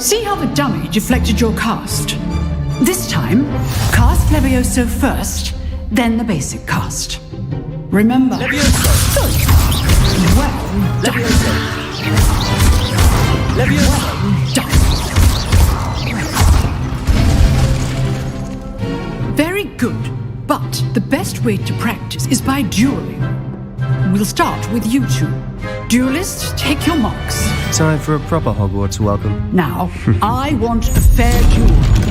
See how the dummy deflected your cast? This time, cast Levioso first, then the basic cast. Remember... Levioso! Well done. Levioso! Levioso! Well done. Very good, but the best way to practice is by dueling. We'll start with you two. Duelists, take your marks. Time for a proper Hogwarts welcome. Now, I want a fair duel,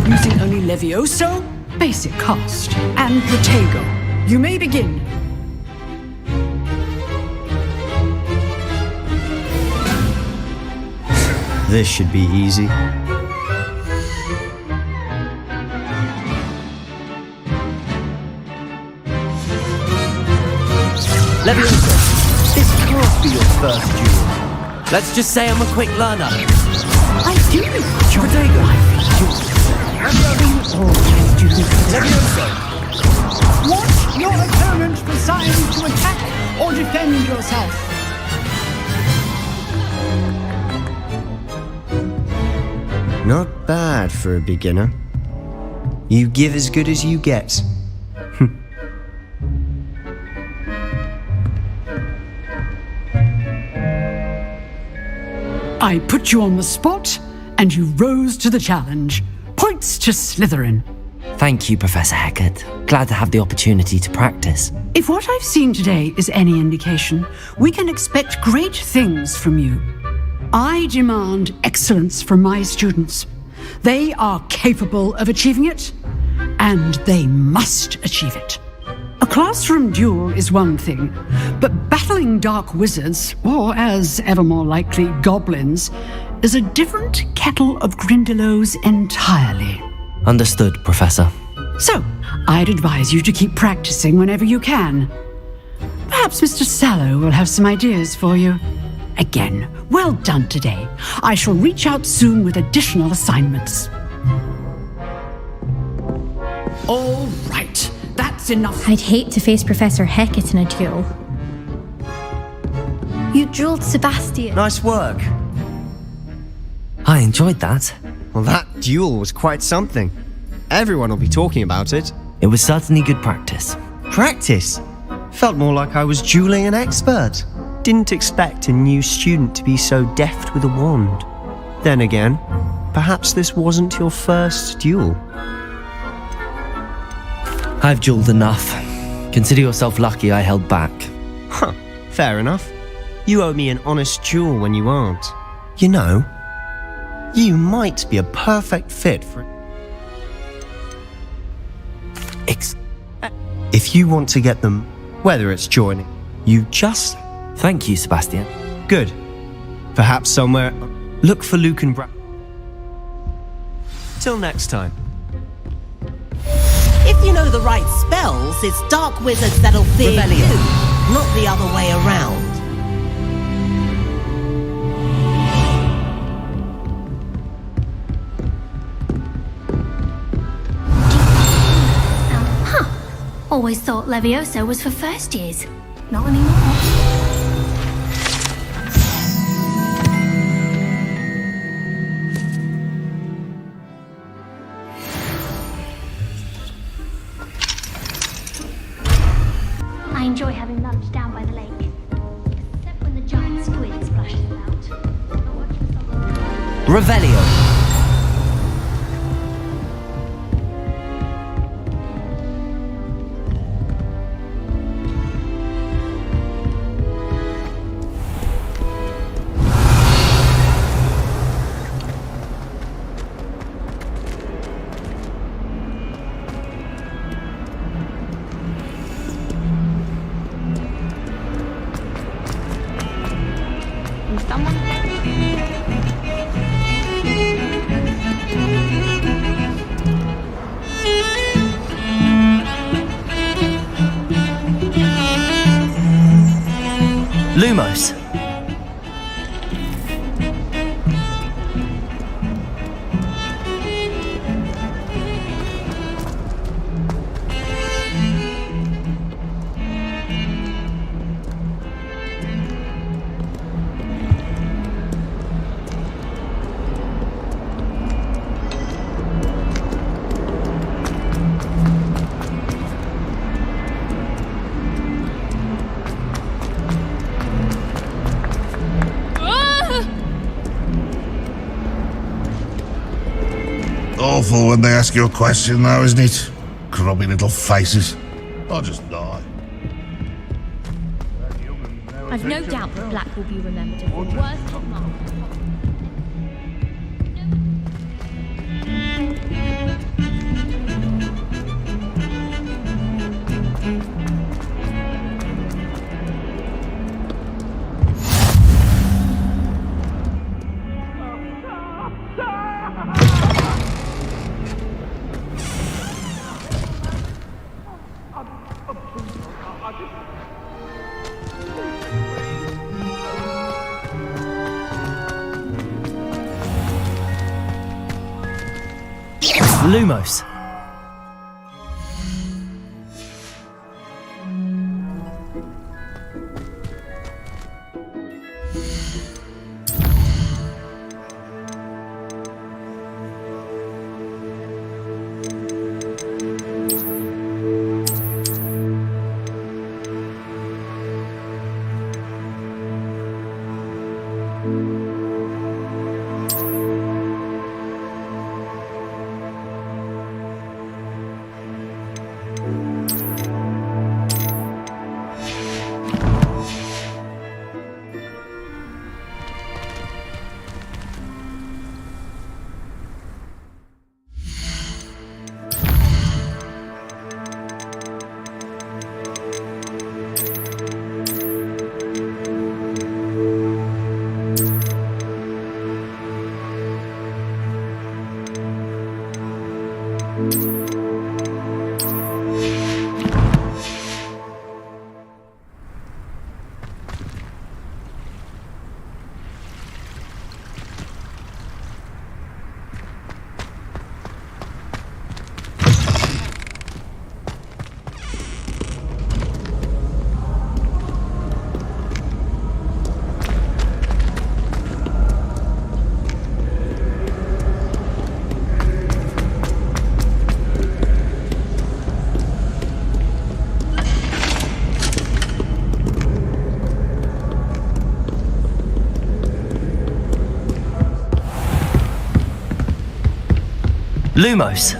using only Levioso, basic cast, and Protego. You may begin. This should be easy. Levioso, this can't be your first duel. Let's just say I'm a quick learner. I do enjoy Protego. Levioso. Watch your opponent decide to attack or defend yourself. Not bad for a beginner. You give as good as you get. I put you on the spot, and you rose to the challenge. Points to Slytherin. Thank you, Professor Hecat. Glad to have the opportunity to practice. If what I've seen today is any indication, we can expect great things from you. I demand excellence from my students. They are capable of achieving it, and they must achieve it. A classroom duel is one thing, but battling dark wizards, or as ever more likely, goblins, is a different kettle of Grindylows entirely. Understood, Professor. So, I'd advise you to keep practicing whenever you can. Perhaps Mr. Sallow will have some ideas for you. Again, well done today. I shall reach out soon with additional assignments. All right, that's enough. I'd hate to face Professor Hecat in a duel. You dueled Sebastian. Nice work. I enjoyed that. Well, that duel was quite something. Everyone will be talking about it. It was certainly good practice. Practice? Felt more like I was dueling an expert. Didn't expect a new student to be so deft with a wand. Then again, perhaps this wasn't your first duel. I've dueled enough. Consider yourself lucky I held back. Huh, fair enough. You owe me an honest duel when you aren't. You know, you might be a perfect fit for... If you want to get them, whether it's joining, you just... Thank you, Sebastian. Good. Perhaps somewhere... Look for Luke and Brad. Till next time. If you know the right spells, it's dark wizards that'll fear you, not the other way around. Always thought Levioso was for first years. Not anymore. I enjoy having lunch down by the lake. Except when the giant squid splashes out. I'll watch for something. Revelio. Lumos. awful when they ask you a question, though, isn't it? Grubby little faces. I'll just die. I've no doubt that Black will be remembered as the worst of marks. Lumos. Lumos.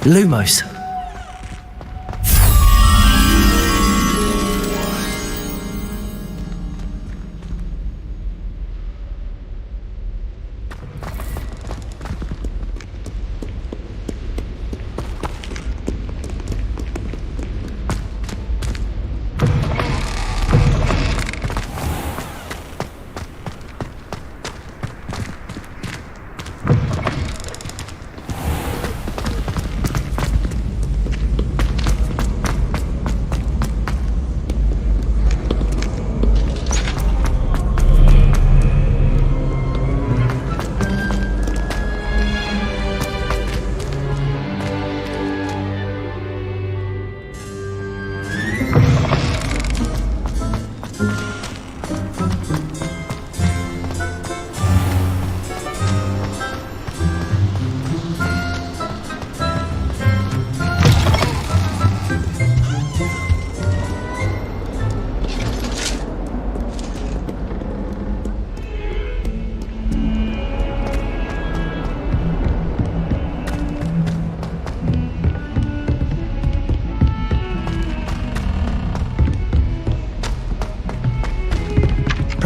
Lumos.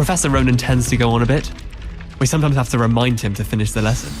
Professor Ronan tends to go on a bit. We sometimes have to remind him to finish the lesson.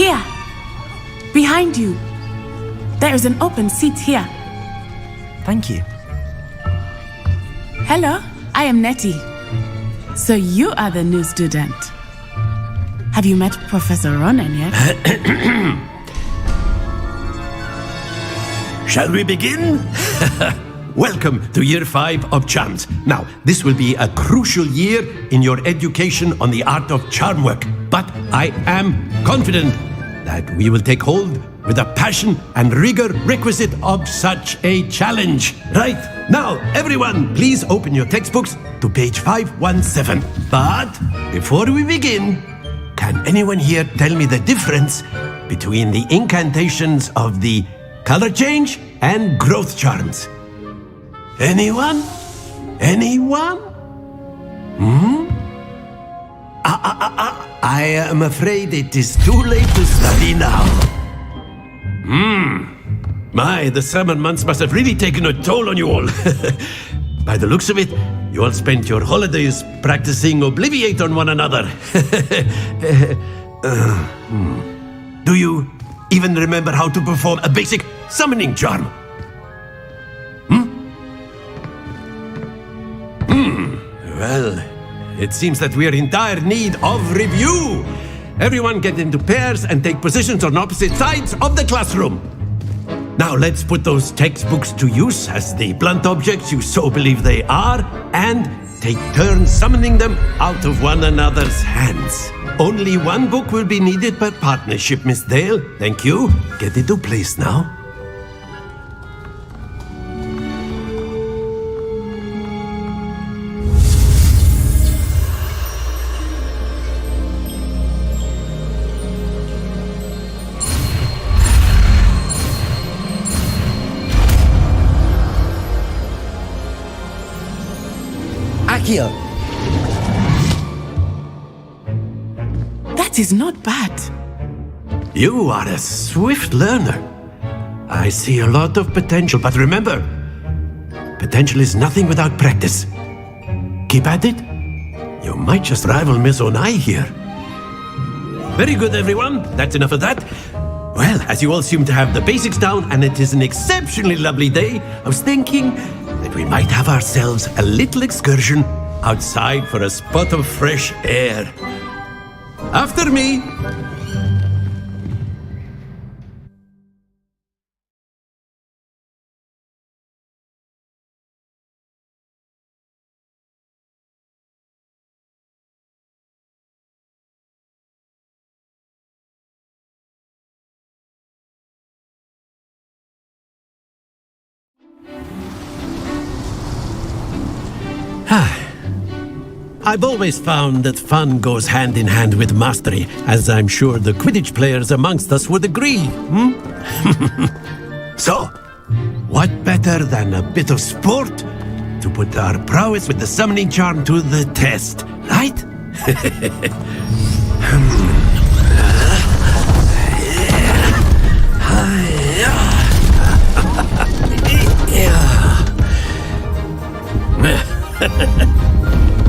Here, behind you. There is an open seat here. Thank you. Hello, I am Nettie. So you are the new student. Have you met Professor Ronan yet? Shall we begin? Welcome to Year 5 of Charms. Now, this will be a crucial year in your education on the art of charm work. But I am confident that we will take hold with the passion and rigor requisite of such a challenge. Right, now, everyone, please open your textbooks to page 517. But before we begin, can anyone here tell me the difference between the incantations of the color change and growth charms? Anyone? Anyone? I am afraid it is too late to study now. My, the summer months must have really taken a toll on you all. By the looks of it, you all spent your holidays practicing Obliviate on one another. Do you even remember how to perform a basic summoning charm? Well, it seems that we are in dire need of review. Everyone get into pairs and take positions on opposite sides of the classroom. Now let's put those textbooks to use as the blunt objects you so believe they are, and take turns summoning them out of one another's hands. Only one book will be needed per partnership, Miss Dale. Thank you. Get into place now. Accio! That is not bad. You are a swift learner. I see a lot of potential, but remember, potential is nothing without practice. Keep at it. You might just rival Miss Onai here. Very good, everyone. That's enough of that. Well, as you all seem to have the basics down, and it is an exceptionally lovely day, I was thinking that we might have ourselves a little excursion outside for a spot of fresh air. After me. I've always found that fun goes hand in hand with mastery, as I'm sure the Quidditch players amongst us would agree. So, what better than a bit of sport to put our prowess with the summoning charm to the test, right?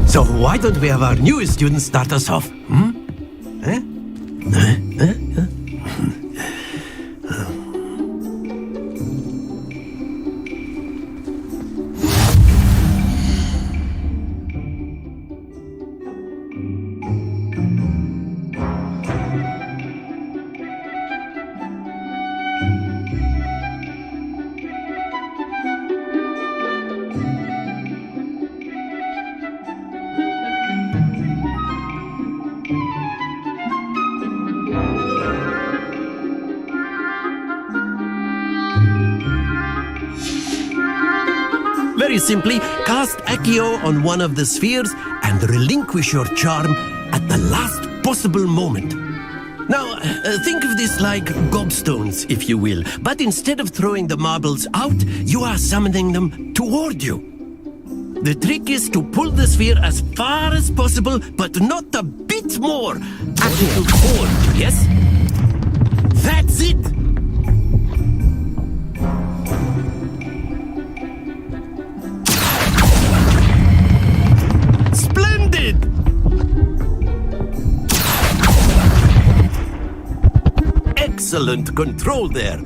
So why don't we have our newest student start us off? Very simply, cast Accio on one of the spheres and relinquish your charm at the last possible moment. Now, think of this like gobstones, if you will, but instead of throwing the marbles out, you are summoning them toward you. The trick is to pull the sphere as far as possible, but not a bit more. Accio forward, yes? That's it! Excellent control there.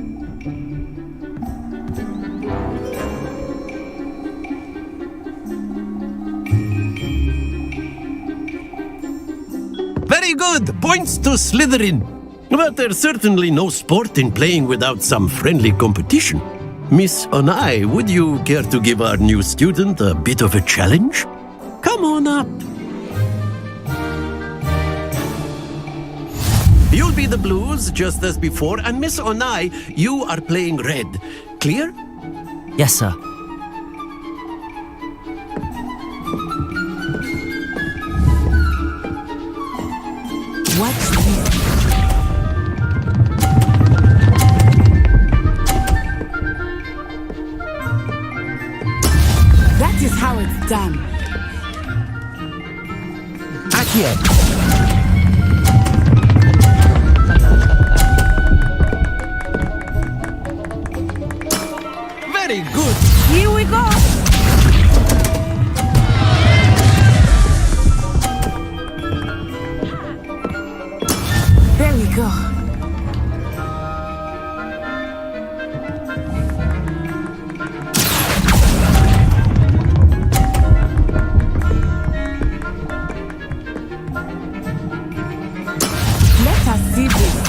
Very good. Points to Slytherin. But there's certainly no sport in playing without some friendly competition. Miss Onai, would you care to give our new student a bit of a challenge? Come on up. You'll be the blues, just as before, and Miss Onai, you are playing red. Clear? Yes, sir. What's this? That is how it's done. Accio! Very good. Here we go. There we go. Let us see this.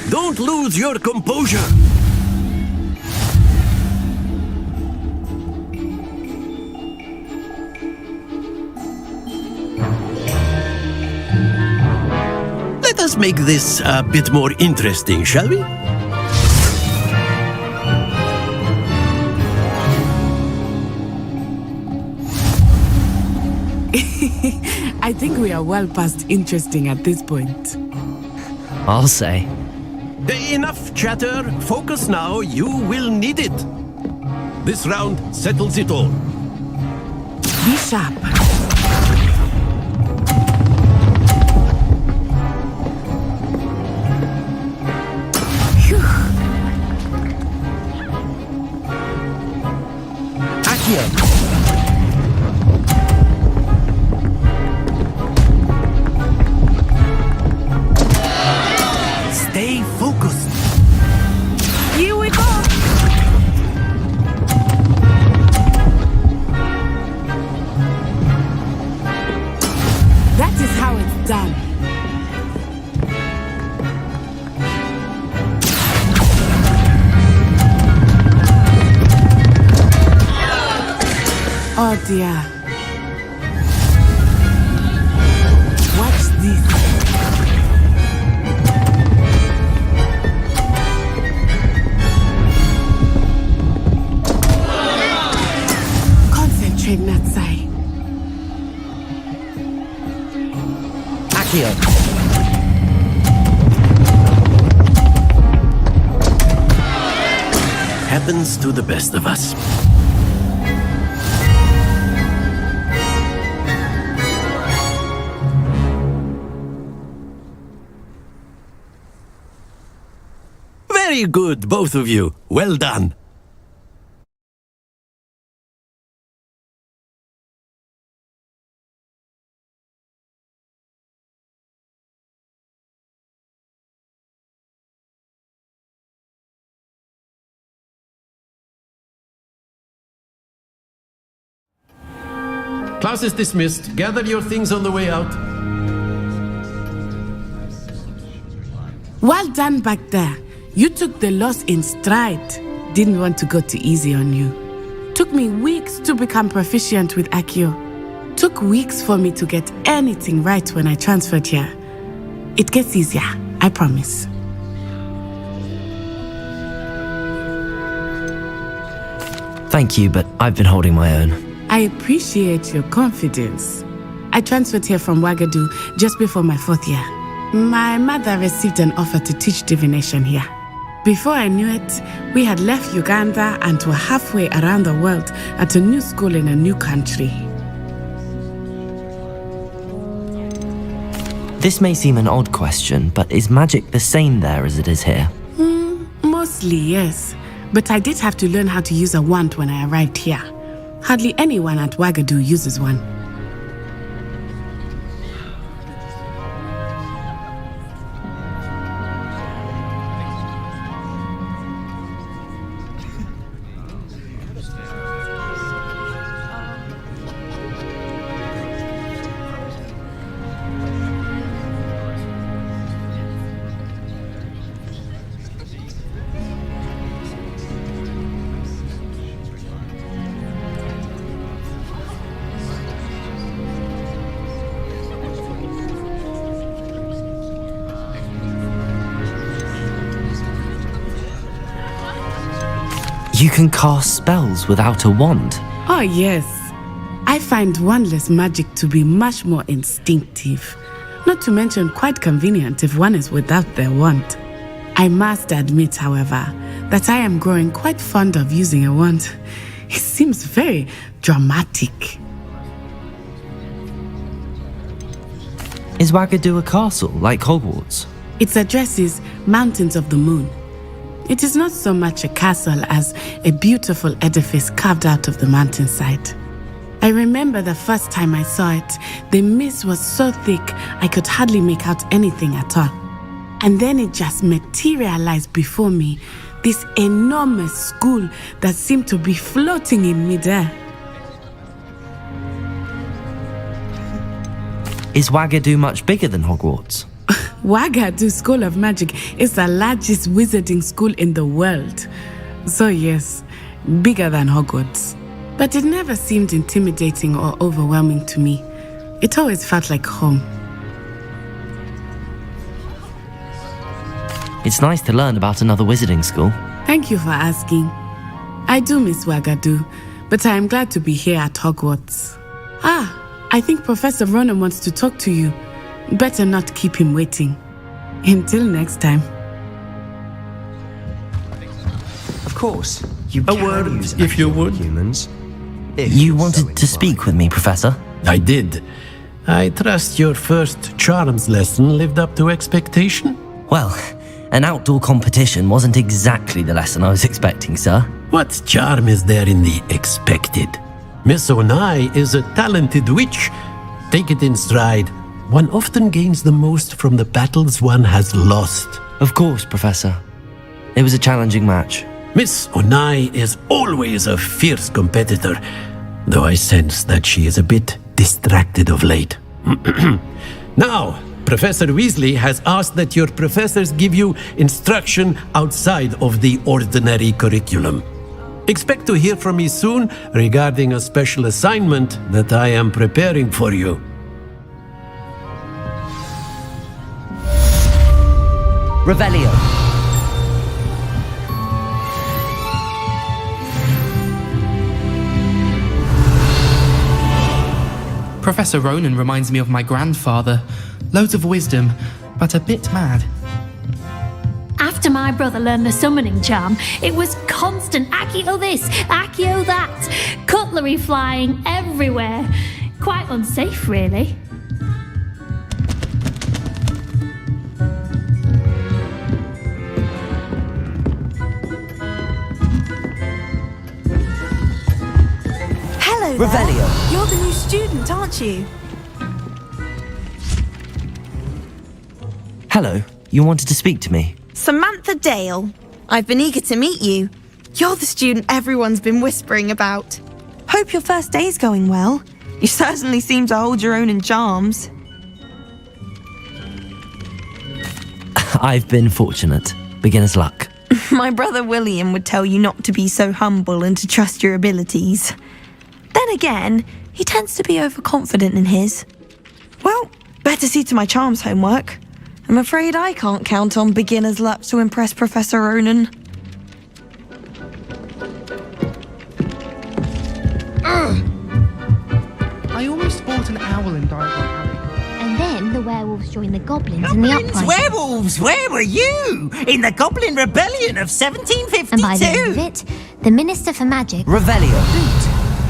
Don't lose your composure. Let us make this a bit more interesting, shall we? I think we are well past interesting at this point. I'll say. Enough chatter. Focus now. You will need it. This round settles it all. Be sharp. Stay focused. Here we go. That is how it's done. Oh dear. Watch this. Concentrate, Natsai. Accio. Happens to the best of us. Very good, both of you. Well done. Class is dismissed. Gather your things on the way out. Well done back there. You took the loss in stride. Didn't want to go too easy on you. Took me weeks to become proficient with Accio. Took weeks for me to get anything right when I transferred here. It gets easier, I promise. Thank you, but I've been holding my own. I appreciate your confidence. I transferred here from Ouagadougou just before my 4th year. My mother received an offer to teach divination here. Before I knew it, we had left Uganda and were halfway around the world at a new school in a new country. This may seem an odd question, but is magic the same there as it is here? Mostly, yes. But I did have to learn how to use a wand when I arrived here. Hardly anyone at Ouagadougou uses one. You can cast spells without a wand. Oh yes. I find wandless magic to be much more instinctive. Not to mention quite convenient if one is without their wand. I must admit, however, that I am growing quite fond of using a wand. It seems very dramatic. Is Ouagadougou a castle, like Hogwarts? Its address is Mountains of the Moon. It is not so much a castle as a beautiful edifice carved out of the mountainside. I remember the first time I saw it, the mist was so thick I could hardly make out anything at all. And then it just materialized before me, this enormous school that seemed to be floating in midair. Is Ouagadougou much bigger than Hogwarts? Ouagadougou School of Magic is the largest wizarding school in the world. So yes, bigger than Hogwarts. But it never seemed intimidating or overwhelming to me. It always felt like home. It's nice to learn about another wizarding school. Thank you for asking. I do miss Ouagadougou, but I am glad to be here at Hogwarts. I I think Professor Ronan wants to talk to you. Better not keep him waiting. Until next time. Of course, you A can word, use if you actual would. humans. If You you're so wanted to speak inclined. with me, Professor? I did. I trust your first charms lesson lived up to expectation? Well, an outdoor competition wasn't exactly the lesson I was expecting, sir. What charm is there in the expected? Miss Onai is a talented witch. Take it in stride. One often gains the most from the battles one has lost. Of course, Professor. It was a challenging match. Miss Onai is always a fierce competitor, though I sense that she is a bit distracted of late. Now, Professor Weasley has asked that your professors give you instruction outside of the ordinary curriculum. Expect to hear from me soon regarding a special assignment that I am preparing for you. Revelio. Professor Ronan reminds me of my grandfather. Loads of wisdom, but a bit mad. After my brother learned the summoning charm, it was constant Accio this, Accio that, cutlery flying everywhere. Quite unsafe, really. Hello there. Revelio. You're the new student, aren't you? Hello. You wanted to speak to me? Samantha Dale. I've been eager to meet you. You're the student everyone's been whispering about. Hope your first day's going well. You certainly seem to hold your own in charms. I've been fortunate. Beginner's luck. My brother William would tell you not to be so humble and to trust your abilities. Then again, he tends to be overconfident in his. Well, better see to my charms homework. I'm afraid I can't count on beginner's luck to impress Professor Ronan. I almost bought an owl in Diagon Alley. And then the werewolves joined the goblins in the Goblins, uprising. werewolves, where were you? In the Goblin Rebellion of 1752. And by the end of it, the Minister for Magic... Revelio.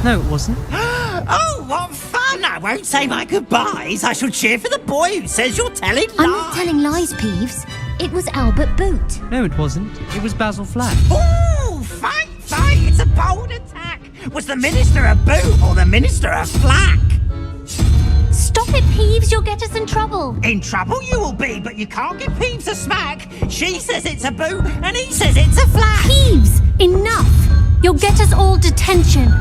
No, it wasn't. Oh, what fun! I won't say my goodbyes. I shall cheer for the boy who says you're telling lies. I'm not telling lies, Peeves. It was Albert Boot. No, it wasn't. It was Basil Flack. Ooh, fight, fight! It's a bold attack. Was the Minister a boot or the Minister a flack? Stop it, Peeves. You'll get us in trouble. In trouble you will be, but you can't give Peeves a smack. She says it's a boot and he says it's a flack. Peeves, enough. You'll get us all detention.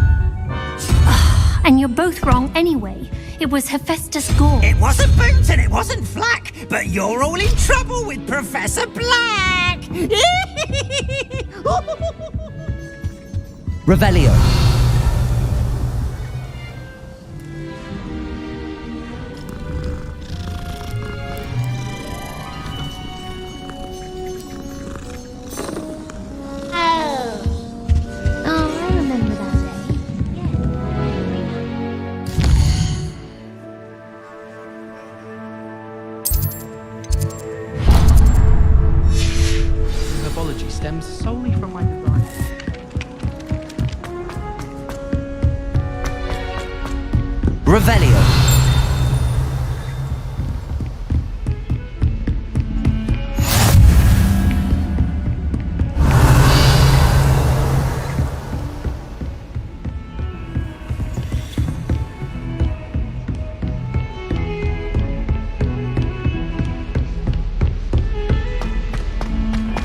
And you're both wrong anyway. It was Hephaestus Gore. It wasn't boot and it wasn't flack, but you're all in trouble with Professor Black. Revelio. Oh, I remember that day. Herbology stems solely from my design. Revelio.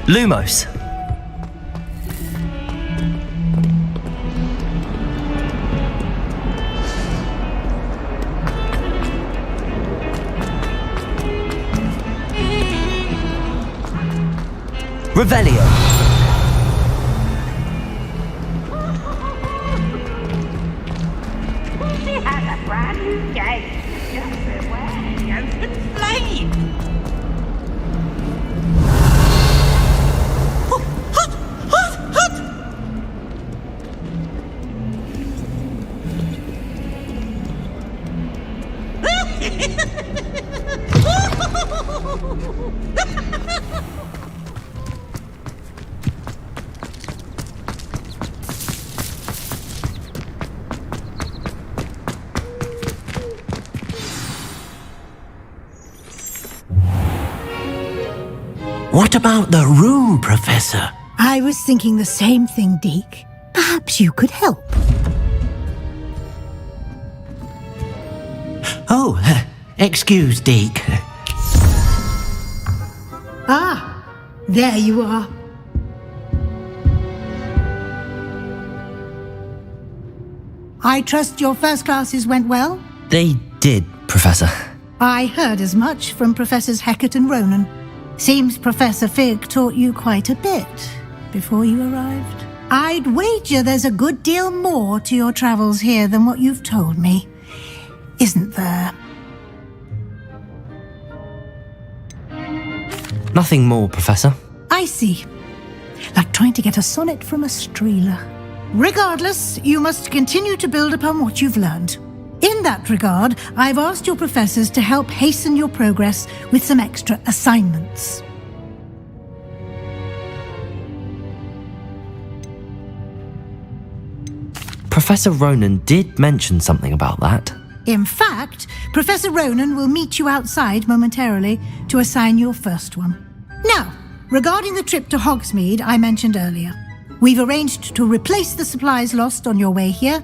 Lumos. Revelio. She has a brand new game. Just beware the open flame. What about the room, Professor? I was thinking the same thing, Deke. Perhaps you could help. Oh, excuse, Deke. Ah, there you are. I trust your first classes went well? They did, Professor. I heard as much from Professors Hecat and Ronan. Seems Professor Fig taught you quite a bit before you arrived. I'd wager there's a good deal more to your travels here than what you've told me. Isn't there? Nothing more, Professor. I see. Like trying to get a sonnet from a streeler. Regardless, you must continue to build upon what you've learned. In that regard, I've asked your professors to help hasten your progress with some extra assignments. Professor Ronan did mention something about that. In fact, Professor Ronan will meet you outside momentarily to assign your first one. Now, regarding the trip to Hogsmeade I mentioned earlier, we've arranged to replace the supplies lost on your way here,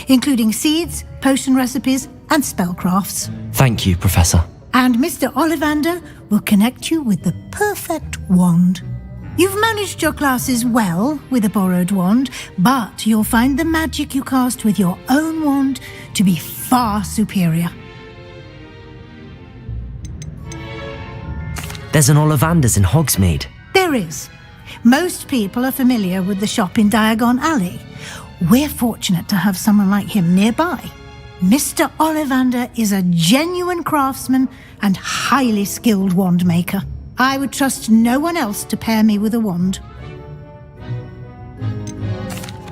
including seeds, potion recipes, and spellcrafts. Thank you, Professor. And Mr. Ollivander will connect you with the perfect wand. You've managed your classes well with a borrowed wand, but you'll find the magic you cast with your own wand to be far superior. There's an Ollivander's in Hogsmeade. There is. Most people are familiar with the shop in Diagon Alley. We're fortunate to have someone like him nearby. Mr. Ollivander is a genuine craftsman and highly skilled wand maker. I would trust no one else to pair me with a wand.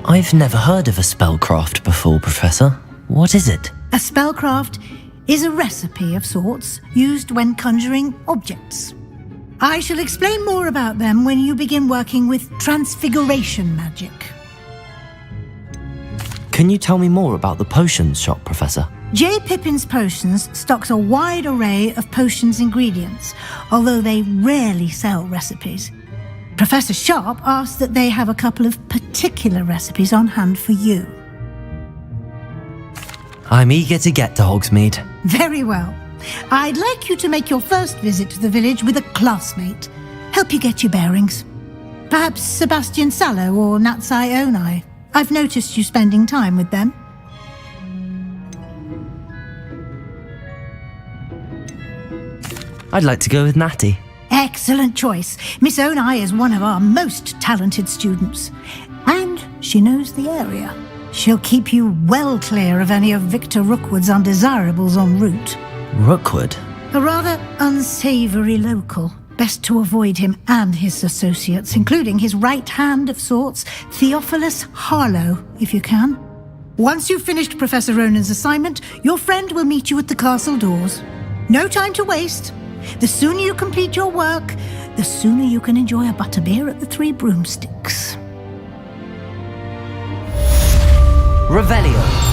I've never heard of a spellcraft before, Professor. What is it? A spellcraft is a recipe of sorts used when conjuring objects. I shall explain more about them when you begin working with transfiguration magic. Can you tell me more about the potions shop, Professor? J. Pippin's Potions stocks a wide array of potions ingredients, although they rarely sell recipes. Professor Sharp asked that they have a couple of particular recipes on hand for you. I'm eager to get to Hogsmeade. Very well. I'd like you to make your first visit to the village with a classmate. Help you get your bearings. Perhaps Sebastian Sallow or Natsai Onai. I've noticed you spending time with them. I'd like to go with Natty. Excellent choice. Miss Onai is one of our most talented students. And she knows the area. She'll keep you well clear of any of Victor Rookwood's undesirables en route. Rookwood? A rather unsavoury local. Best to avoid him and his associates, including his right hand of sorts, Theophilus Harlow, if you can. Once you've finished Professor Ronan's assignment, your friend will meet you at the castle doors. No time to waste. The sooner you complete your work, the sooner you can enjoy a butterbeer at the Three Broomsticks. Revelio.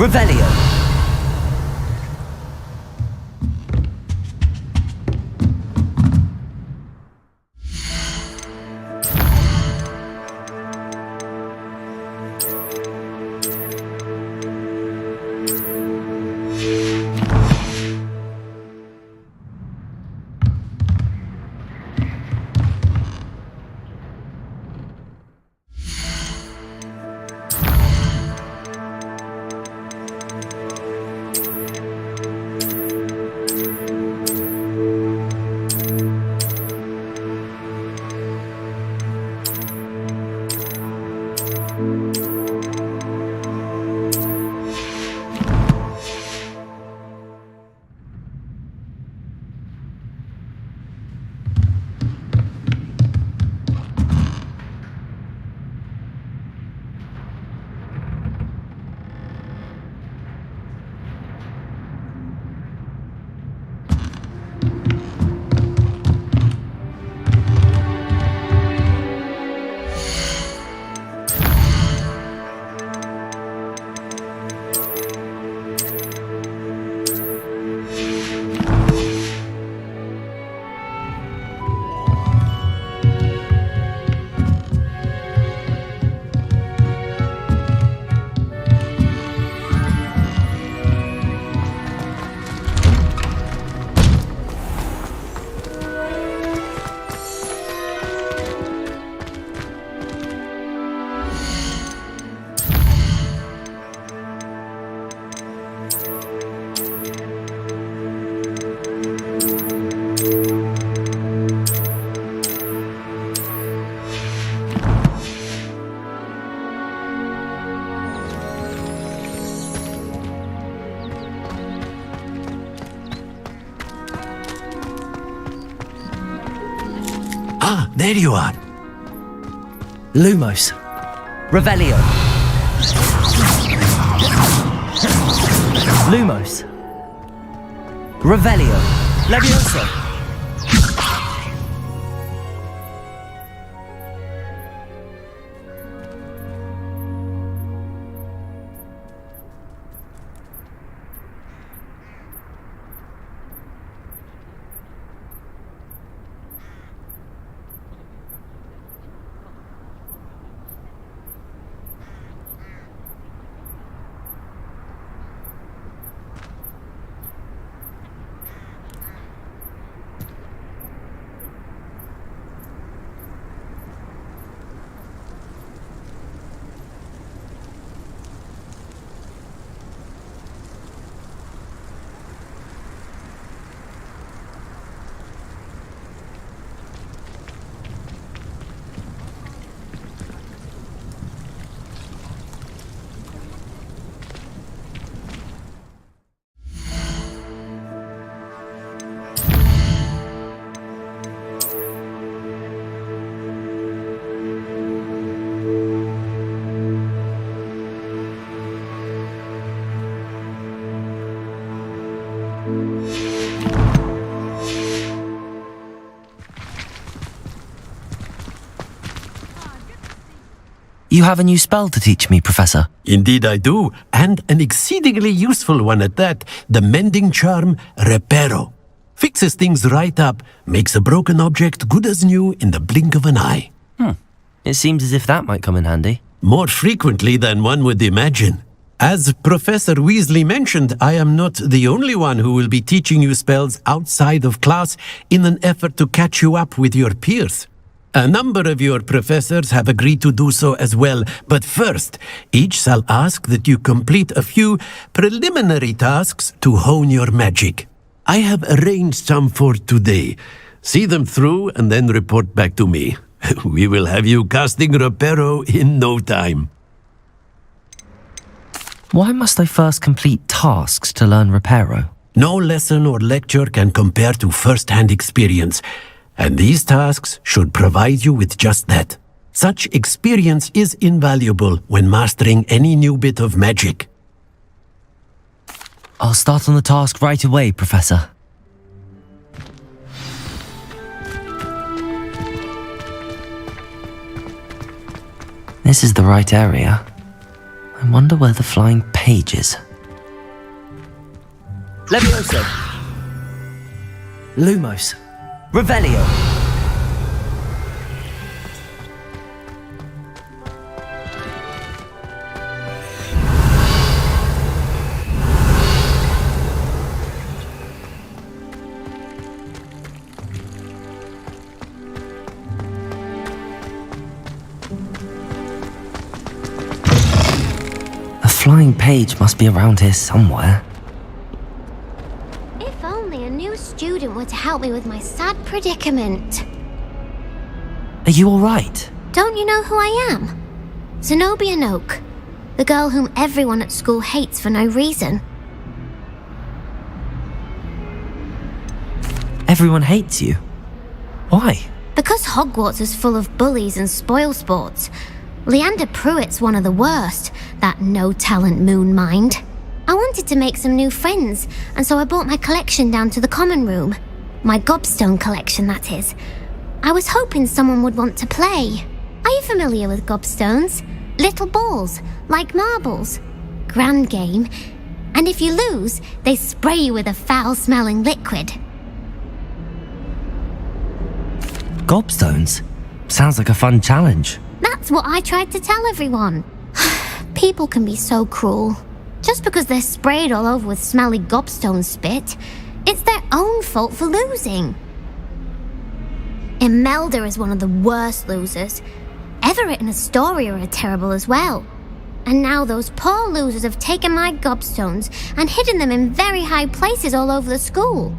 Revelio. There you are. Lumos. Revelio. Lumos. Revelio. Leviosa. You have a new spell to teach me, Professor. Indeed I do, and an exceedingly useful one at that. The mending charm, Reparo. Fixes things right up, makes a broken object good as new in the blink of an eye. It seems as if that might come in handy. More frequently than one would imagine. As Professor Weasley mentioned, I am not the only one who will be teaching you spells outside of class in an effort to catch you up with your peers. A number of your professors have agreed to do so as well, but first, each shall ask that you complete a few preliminary tasks to hone your magic. I have arranged some for today. See them through and then report back to me. We will have you casting Reparo in no time. Why must I first complete tasks to learn Reparo? No lesson or lecture can compare to first-hand experience. And these tasks should provide you with just that. Such experience is invaluable when mastering any new bit of magic. I'll start on the task right away, Professor. This is the right area. I wonder where the flying page is. Leviosa. Lumos. Revelio. The flying page must be around here somewhere. If only a new student were to help me with my sad predicament. Are you all right? Don't you know who I am? Zenobia Noak, the girl whom everyone at school hates for no reason. Everyone hates you. Why? Because Hogwarts is full of bullies and spoilsports. Leander Pruitt's one of the worst, that no-talent moon mind. I wanted to make some new friends, and so I brought my collection down to the common room. My gobstone collection, that is. I was hoping someone would want to play. Are you familiar with gobstones? Little balls, like marbles. Grand game. And if you lose, they spray you with a foul-smelling liquid. Gobstones? Sounds like a fun challenge. That's what I tried to tell everyone. People can be so cruel. Just because they're sprayed all over with smelly gobstone spit, it's their own fault for losing. Imelda is one of the worst losers. Everett and Astoria are terrible as well. And now those poor losers have taken my gobstones and hidden them in very high places all over the school.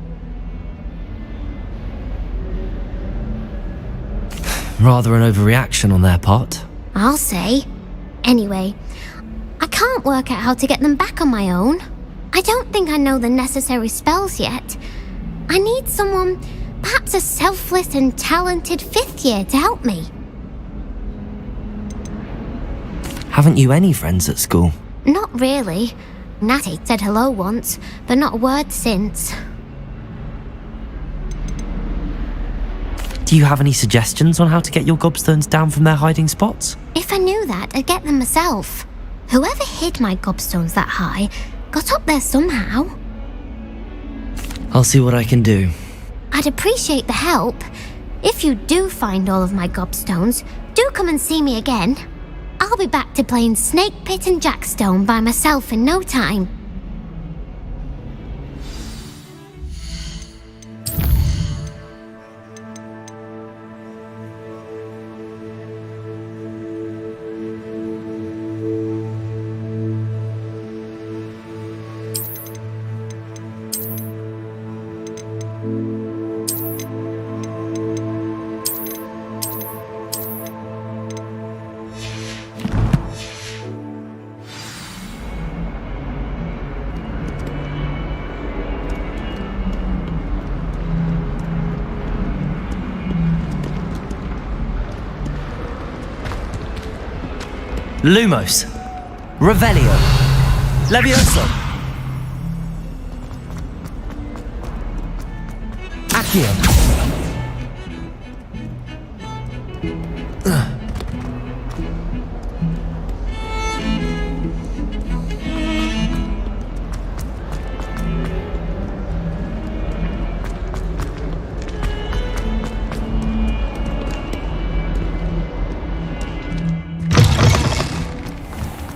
Rather an overreaction on their part. I'll say. Anyway, I can't work out how to get them back on my own. I don't think I know the necessary spells yet. I need someone Perhaps a selfless and talented 5th year to help me. Haven't you any friends at school? Not really. Natty said hello once, but not a word since. Do you have any suggestions on how to get your gobstones down from their hiding spots? If I knew that, I'd get them myself. Whoever hid my gobstones that high got up there somehow. I'll see what I can do. I'd appreciate the help. If you do find all of my gobstones, do come and see me again. I'll be back to playing Snake Pit and Jackstone by myself in no time. Lumos. Revelio. Levioso. Accio.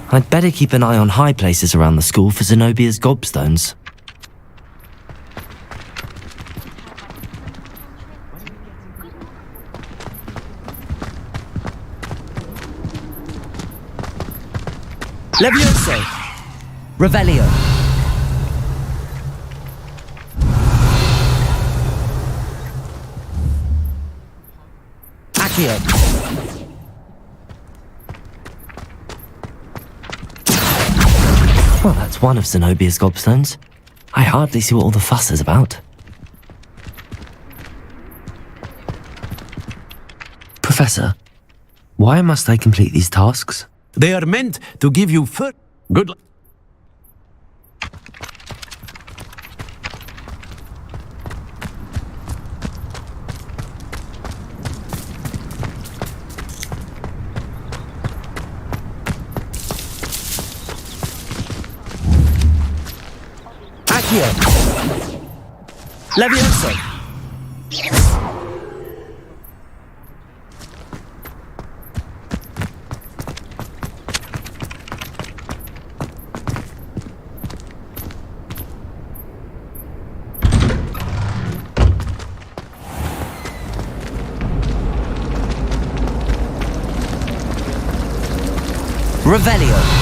I'd better keep an eye on high places around the school for Zenobia's gobstones. Levioso! Revelio! Accio! Well, that's one of Zenobia's gobstones. I hardly see what all the fuss is about. Professor, why must I complete these tasks? They are meant to give you good luck. Accio! Levioso! Revelio!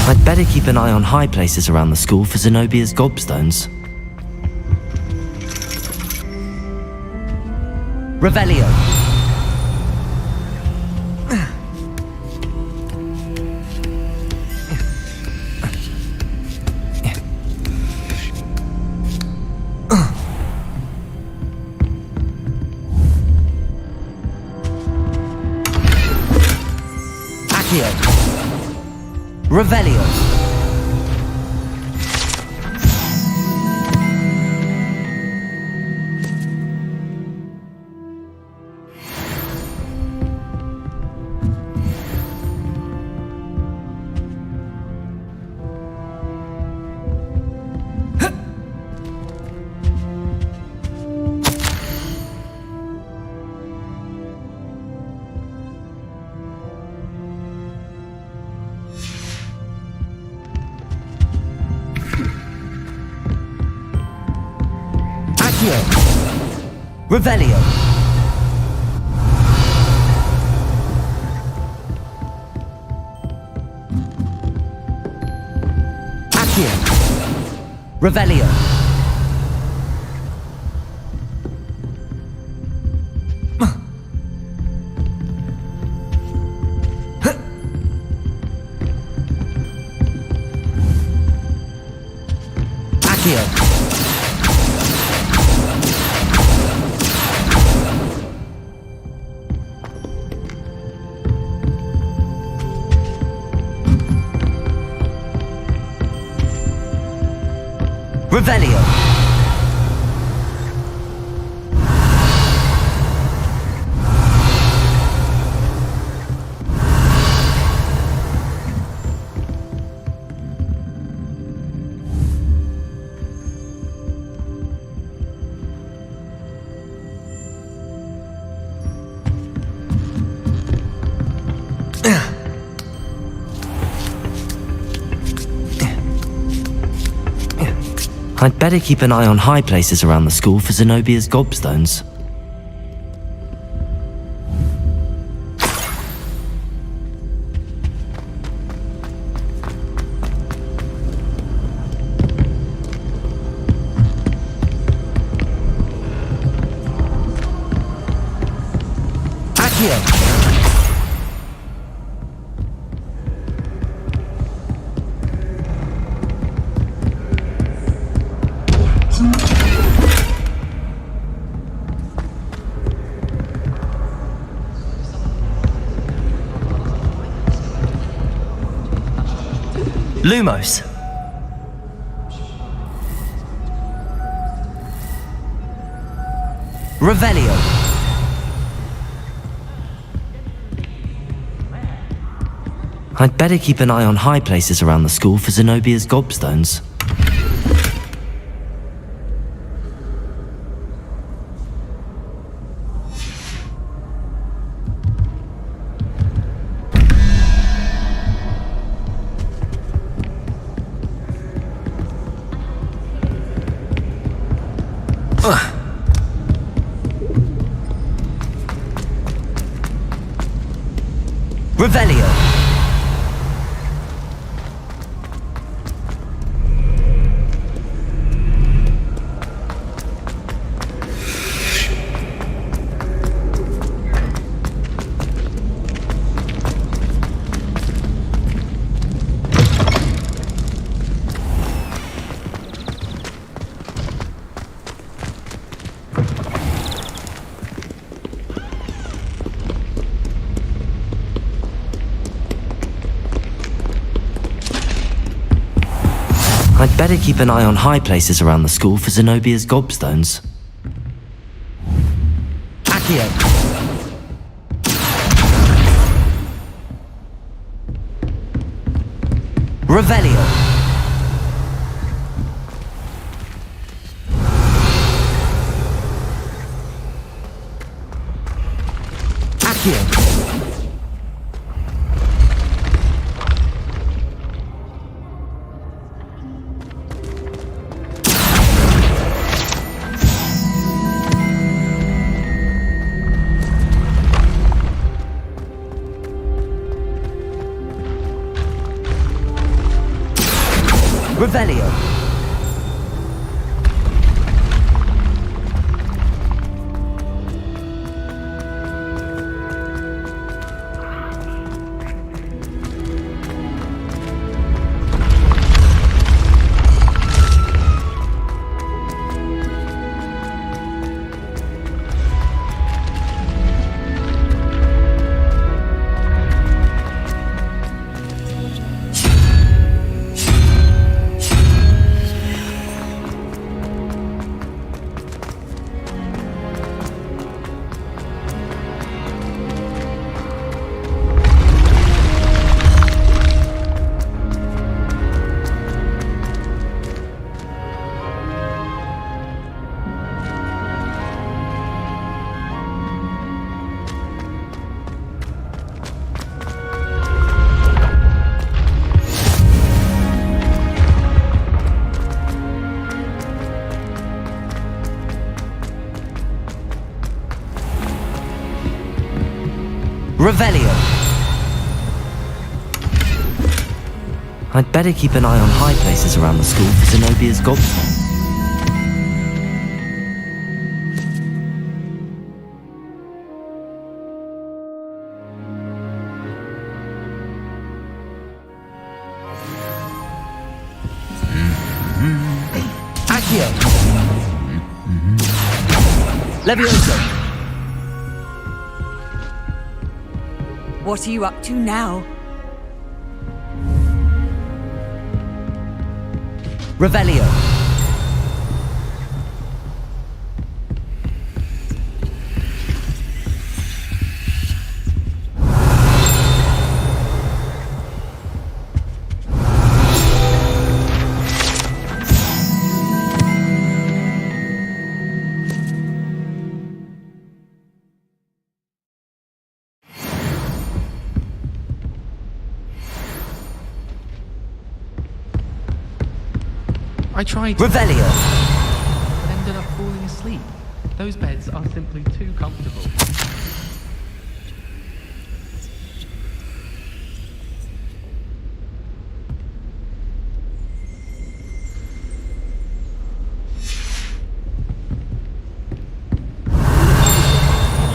I'd better keep an eye on high places around the school for Zenobia's gobstones. Revelio! Accio! Revelio! Accio. Revelio. Accio. Revelio. Revelio. I'd better keep an eye on high places around the school for Zenobia's gobstones. Accio. Lumos. Revelio. I'd better keep an eye on high places around the school for Zenobia's gobstones. Revelio. I'd better keep an eye on high places around the school for Zenobia's gobstones. Accio. Revelio. Accio. Revelio. Revelio. I'd better keep an eye on high places around the school for Zenobia's gobstones. Accio. Levioso. What are you up to now? Revelio. I tried. Revelio. But ended up falling asleep. Those beds are simply too comfortable.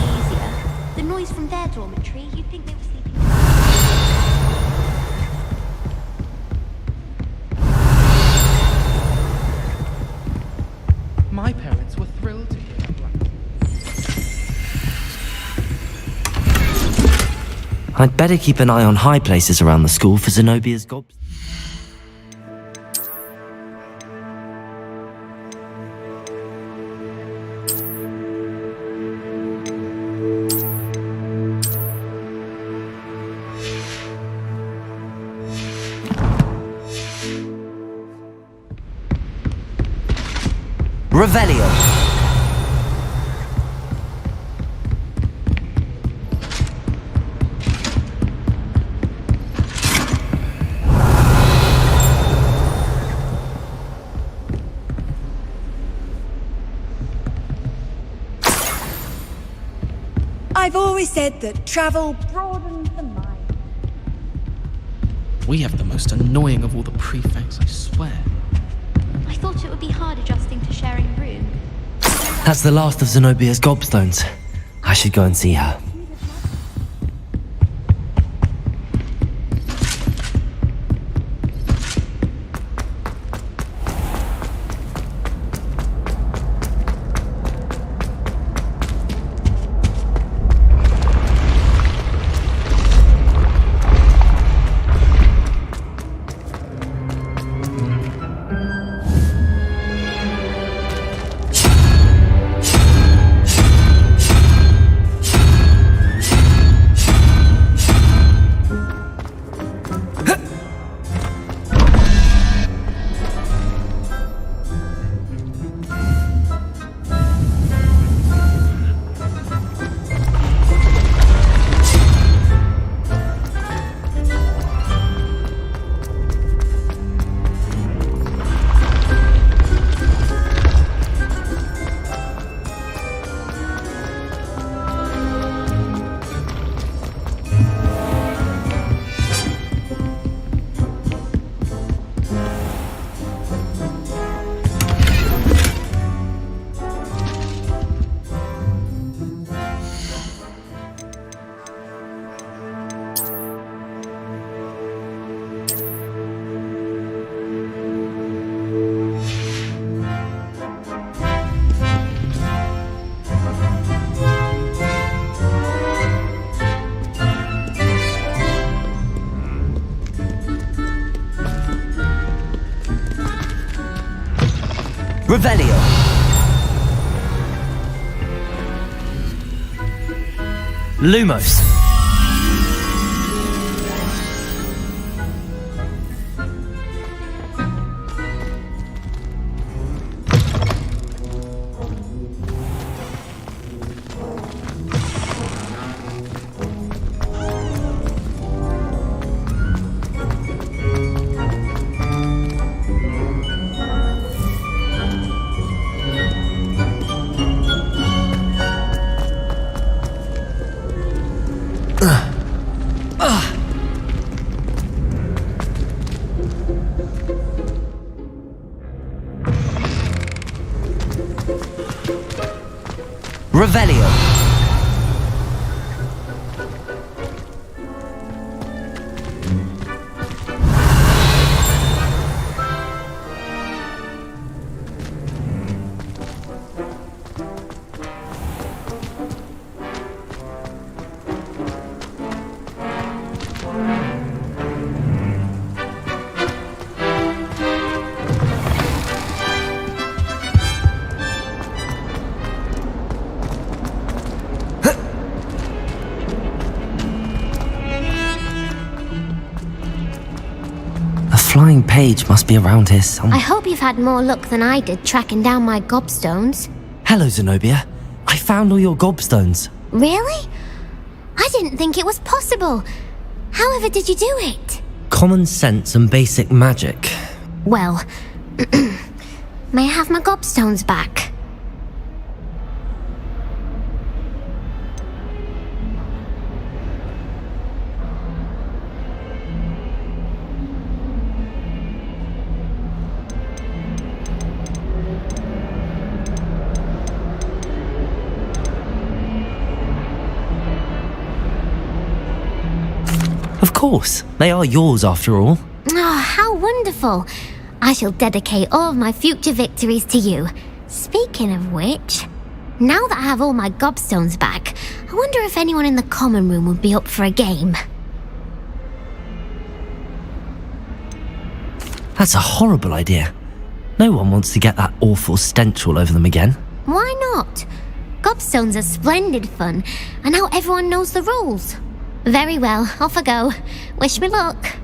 Easier. The noise from their dormitory, you'd think they were sleeping. My parents were thrilled to hear that. I'd better keep an eye on high places around the school for Zenobia's gobstones. Revelio. I've always said that travel broadens the mind. We have the most annoying of all the prefects, I swear. I thought it would be hard adjusting to sharing a room. That's the last of Zenobia's gobstones. I should go and see her. Revelio. Lumos. Revelio. Flying page must be around here somewhere. I hope you've had more luck than I did tracking down my gobstones. Hello, Zenobia. I found all your gobstones. Really? I didn't think it was possible. However did you do it? Common sense and basic magic. Well, may I have my gobstones back? Of course, they are yours after all. Oh, how wonderful. I shall dedicate all of my future victories to you. Speaking of which, now that I have all my gobstones back, I wonder if anyone in the common room would be up for a game. That's a horrible idea. No one wants to get that awful stench all over them again. Why not? Gobstones are splendid fun, and now everyone knows the rules. Very well, off I go. Wish me luck.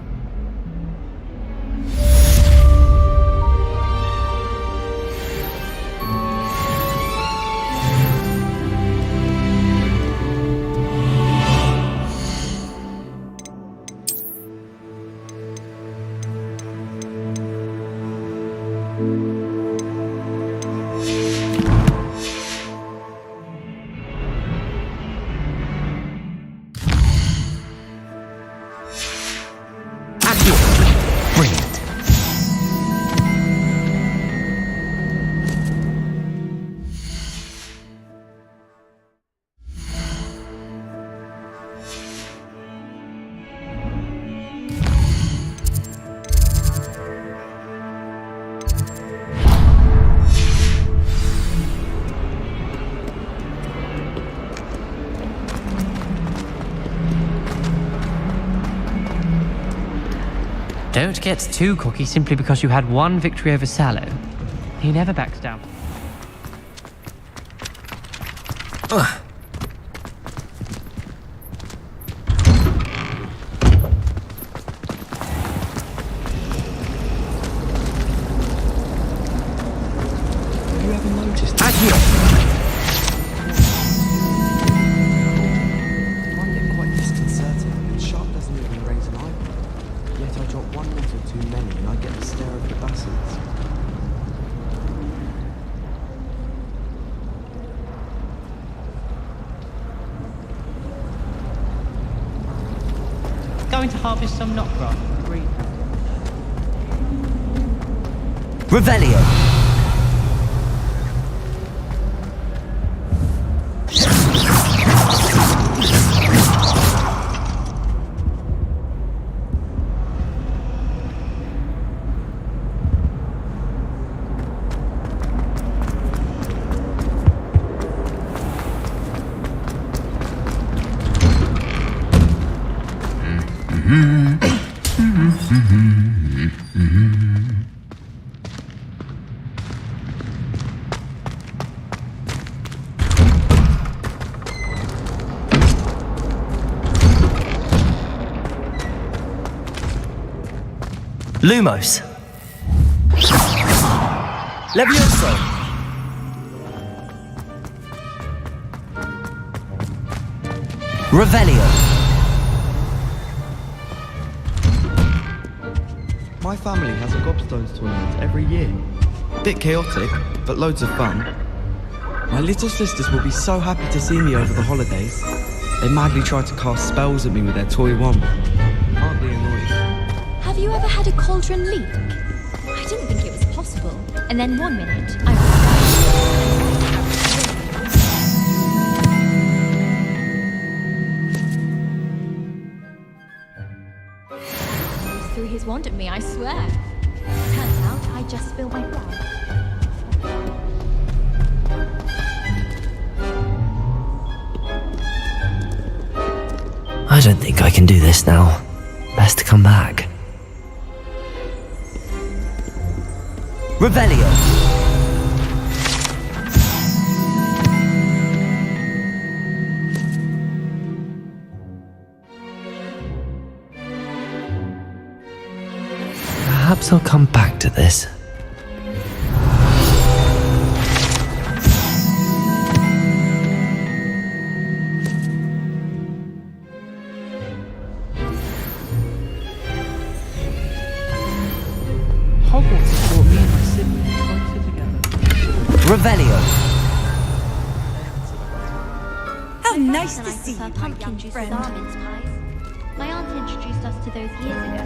Don't get too cocky simply because you had one victory over Sallow. He never backs down. Have you ever noticed? I find it quite disconcerting that Sharp doesn't even raise an eyebrow. Yet I drop one letter too many and I get the stare of the bastards. Going to harvest some knotgrass. Green. Revelio. Lumos. Levioso. Revelio. My family has a gobstones tournament every year. Bit chaotic, but loads of fun. My little sisters will be so happy to see me over the holidays. They madly try to cast spells at me with their toy wand. Hardly annoying. Have you ever had a cauldron leak? I didn't think it was possible. And then one minute, I his wand at me, I swear. Turns out I just spilled my flour. I don't think I can do this now. Best to come back. Revelio. Perhaps I'll come back to this. Hogwarts has brought me and my siblings closer together. Revelio. How nice to And I see prefer you, pumpkin young juice friend. with almonds pies. My aunt introduced us to those years ago.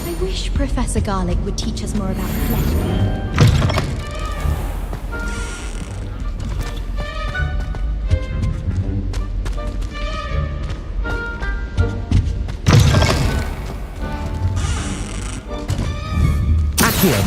I wish Professor Garlic would teach us more about flesh. Accio.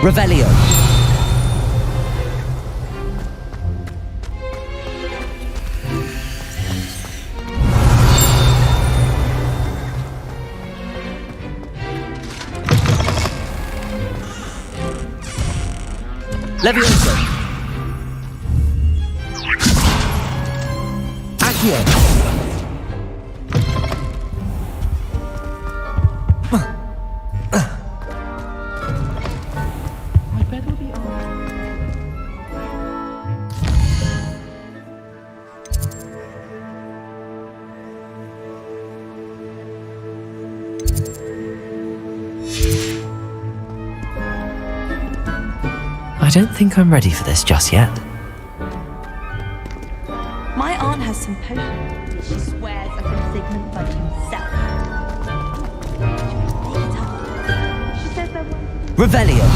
Revelio. Levioso. Accio. I don't think I'm ready for this just yet. My aunt has some potions which she swears are from Sigmund Fudge himself. She says they're Revelio.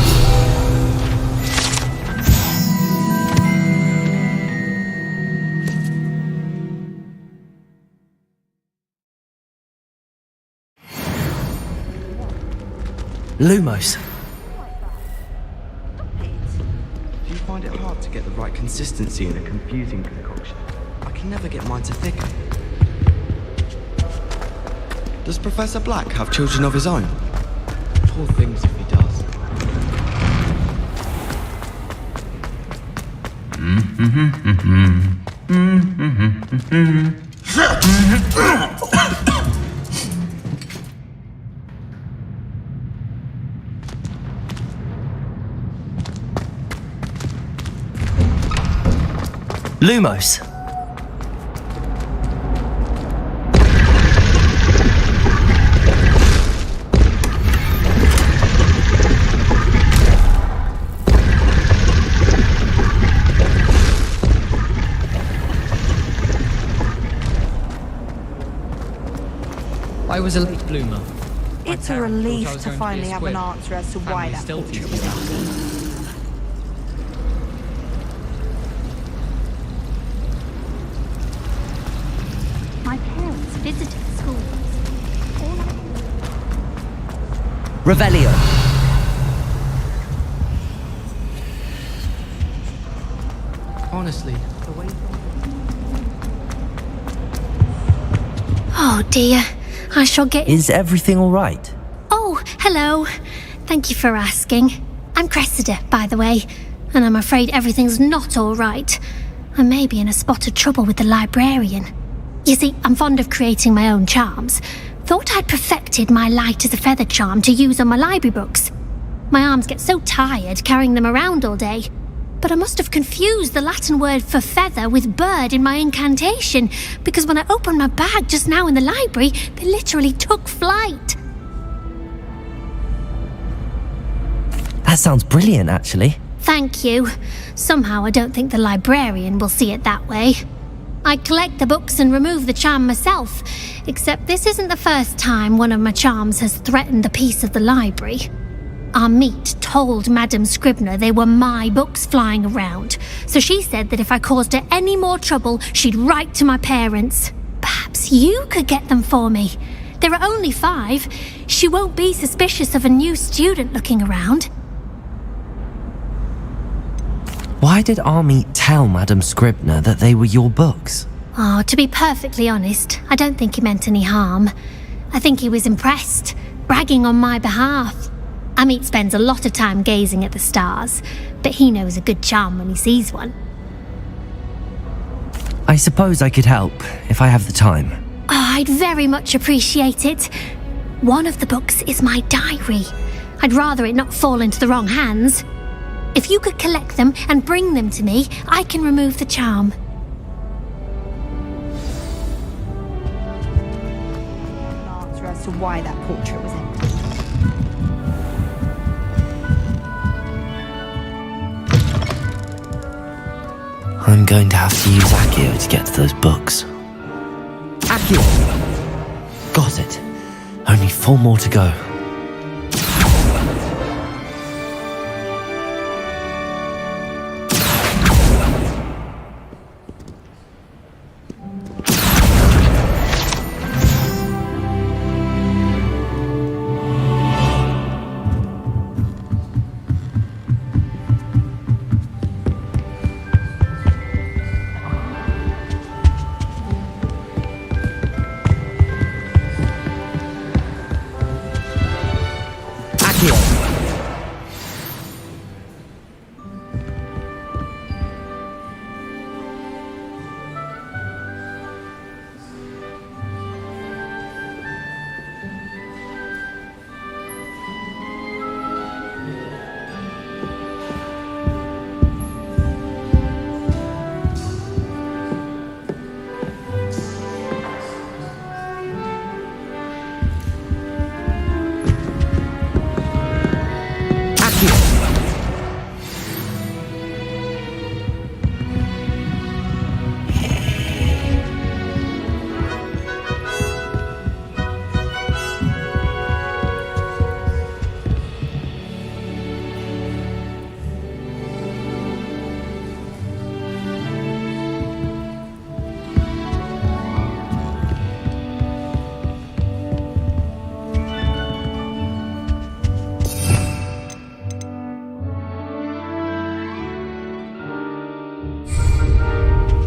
Lumos. Do you find it hard to get the right consistency in a confusing concoction? I can never get mine to thicken. Does Professor Black have children of his own? Poor things if he does. Lumos. I was a late bloomer. It's a relief to finally have an answer as to why that portrait was up. My parents visited schools. Revelio. Honestly, the way... Oh dear, I shall get... Is everything all right? Oh, hello. Thank you for asking. I'm Cressida, by the way. and I'm afraid everything's not all right. I may be in a spot of trouble with the librarian. You see, I'm fond of creating my own charms. Thought I'd perfected my light as a feather charm to use on my library books. My arms get so tired carrying them around all day. But I must have confused the Latin word for feather with bird in my incantation, because when I opened my bag just now in the library, they literally took flight. That sounds brilliant, actually. Thank you. Somehow I don't think the librarian will see it that way. I collect the books and remove the charm myself, except this isn't the first time one of my charms has threatened the peace of the library. Our meet told Madame Scribner they were my books flying around, so she said that if I caused her any more trouble, she'd write to my parents. Perhaps you could get them for me. There are only 5. She won't be suspicious of a new student looking around. Why did Army tell Madame Scribner that they were your books? Oh, to be perfectly honest, I don't think he meant any harm. I think he was impressed, bragging on my behalf. Amit spends a lot of time gazing at the stars, but he knows a good charm when he sees one. I suppose I could help, if I have the time. Oh, I'd very much appreciate it. One of the books is my diary. I'd rather it not fall into the wrong hands. If you could collect them and bring them to me, I can remove the charm. Answer as to why that portrait was empty. I'm going to have to use Accio to get to those books. Accio! Got it. Only 4 more to go.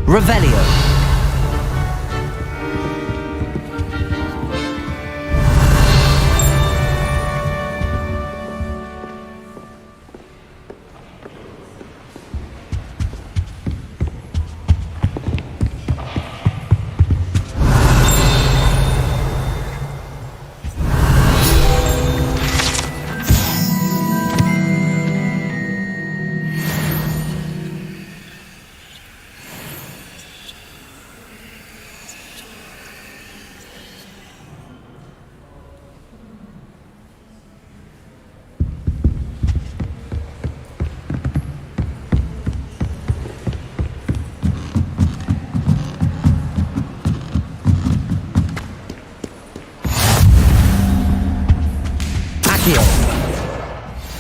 Revelio.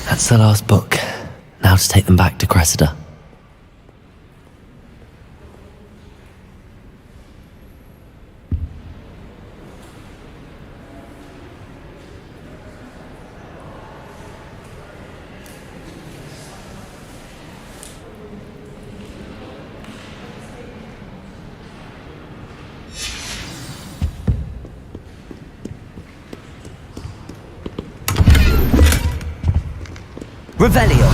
That's the last book. Now to take them back to Cressida. Revelio.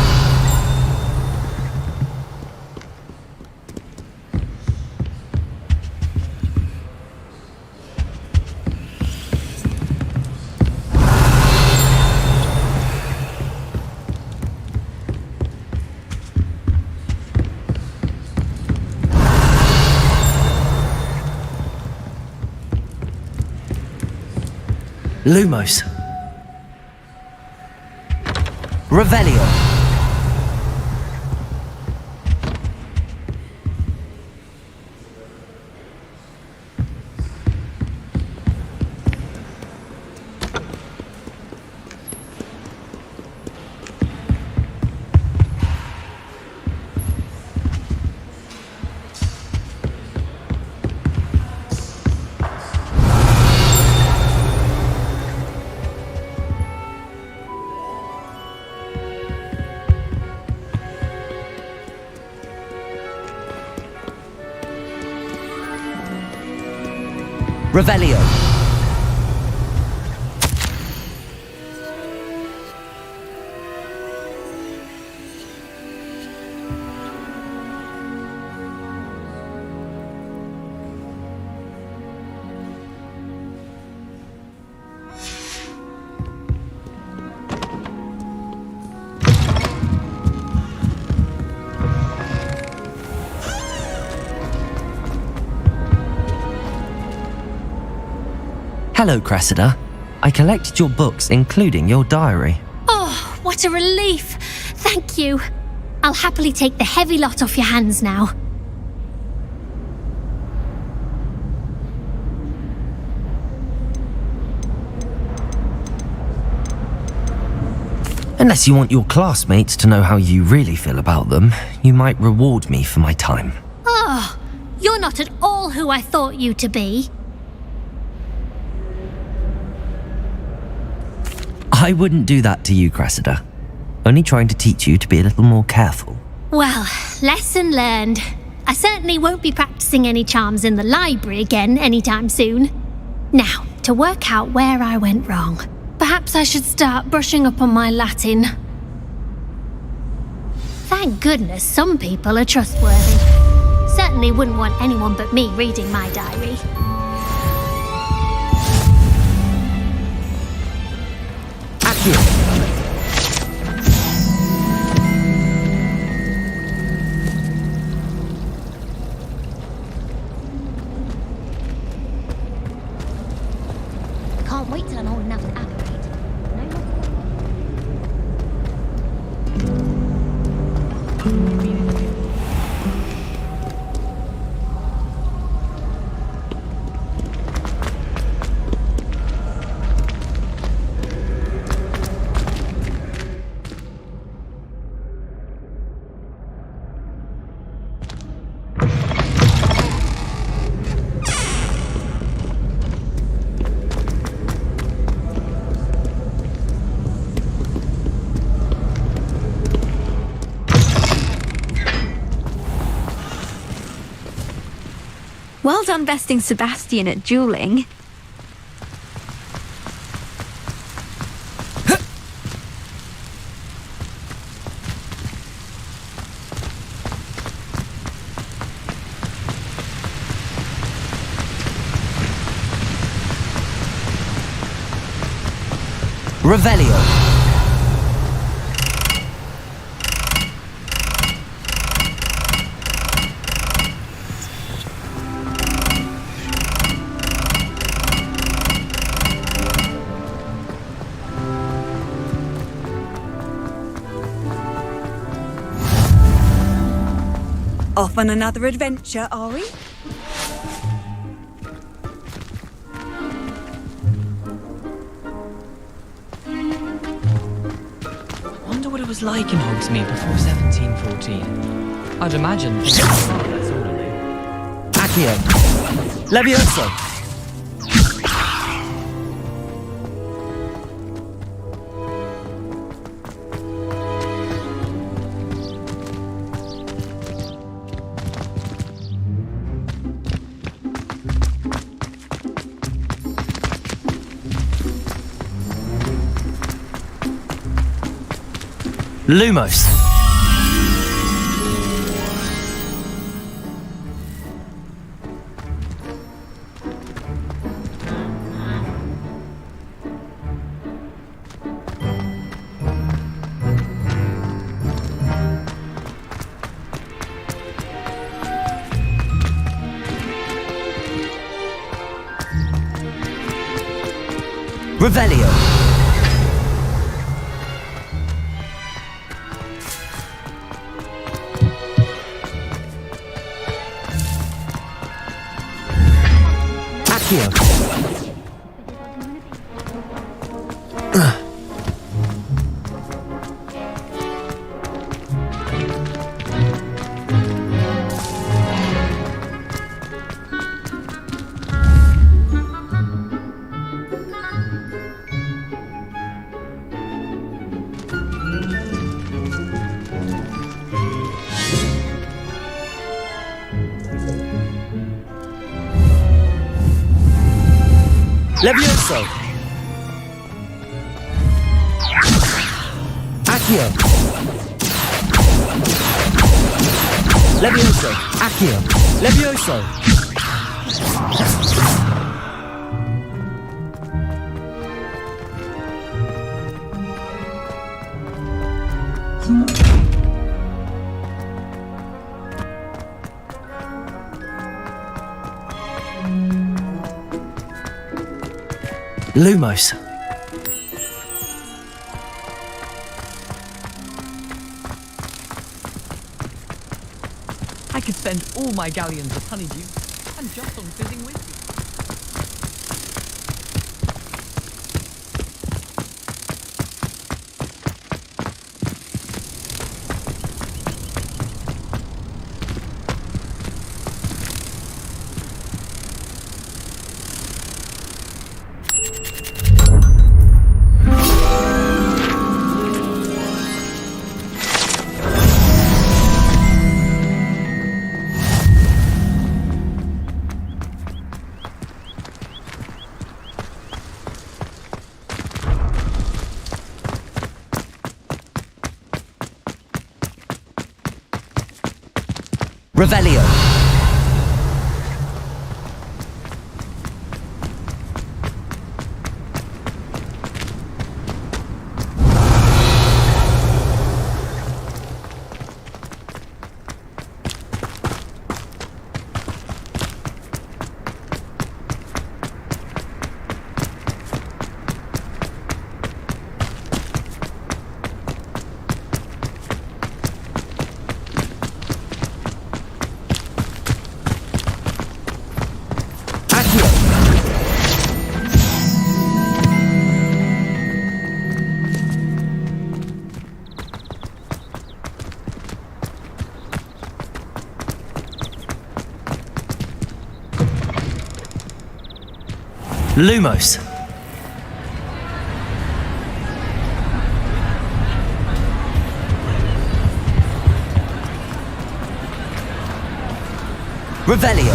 Lumos. Revelio. Revelio. Hello, Cressida. I collected your books, including your diary. Oh, what a relief. Thank you. I'll happily take the heavy lot off your hands now. Unless you want your classmates to know how you really feel about them, you might reward me for my time. Oh, you're not at all who I thought you to be. I wouldn't do that to you, Cressida. Only trying to teach you to be a little more careful. Well, lesson learned. I certainly won't be practicing any charms in the library again anytime soon. Now, to work out where I went wrong. Perhaps I should start brushing up on my Latin. Thank goodness some people are trustworthy. Certainly wouldn't want anyone but me reading my diary. Can't wait till I'm old enough to apparate. Well done besting Sebastian at dueling. Revelio. Off on another adventure, are we? I wonder what it was like in Hogsmeade before 1714. I'd imagine things were far less orderly. Accio. Levioso. Lumos. Revelio. Accio. Levioso. Accio. Levioso. Accio. Levioso. Lumos. I could spend all my galleons of honeydew and just on fizzing whiskey. Revelio. Lumos. Revelio.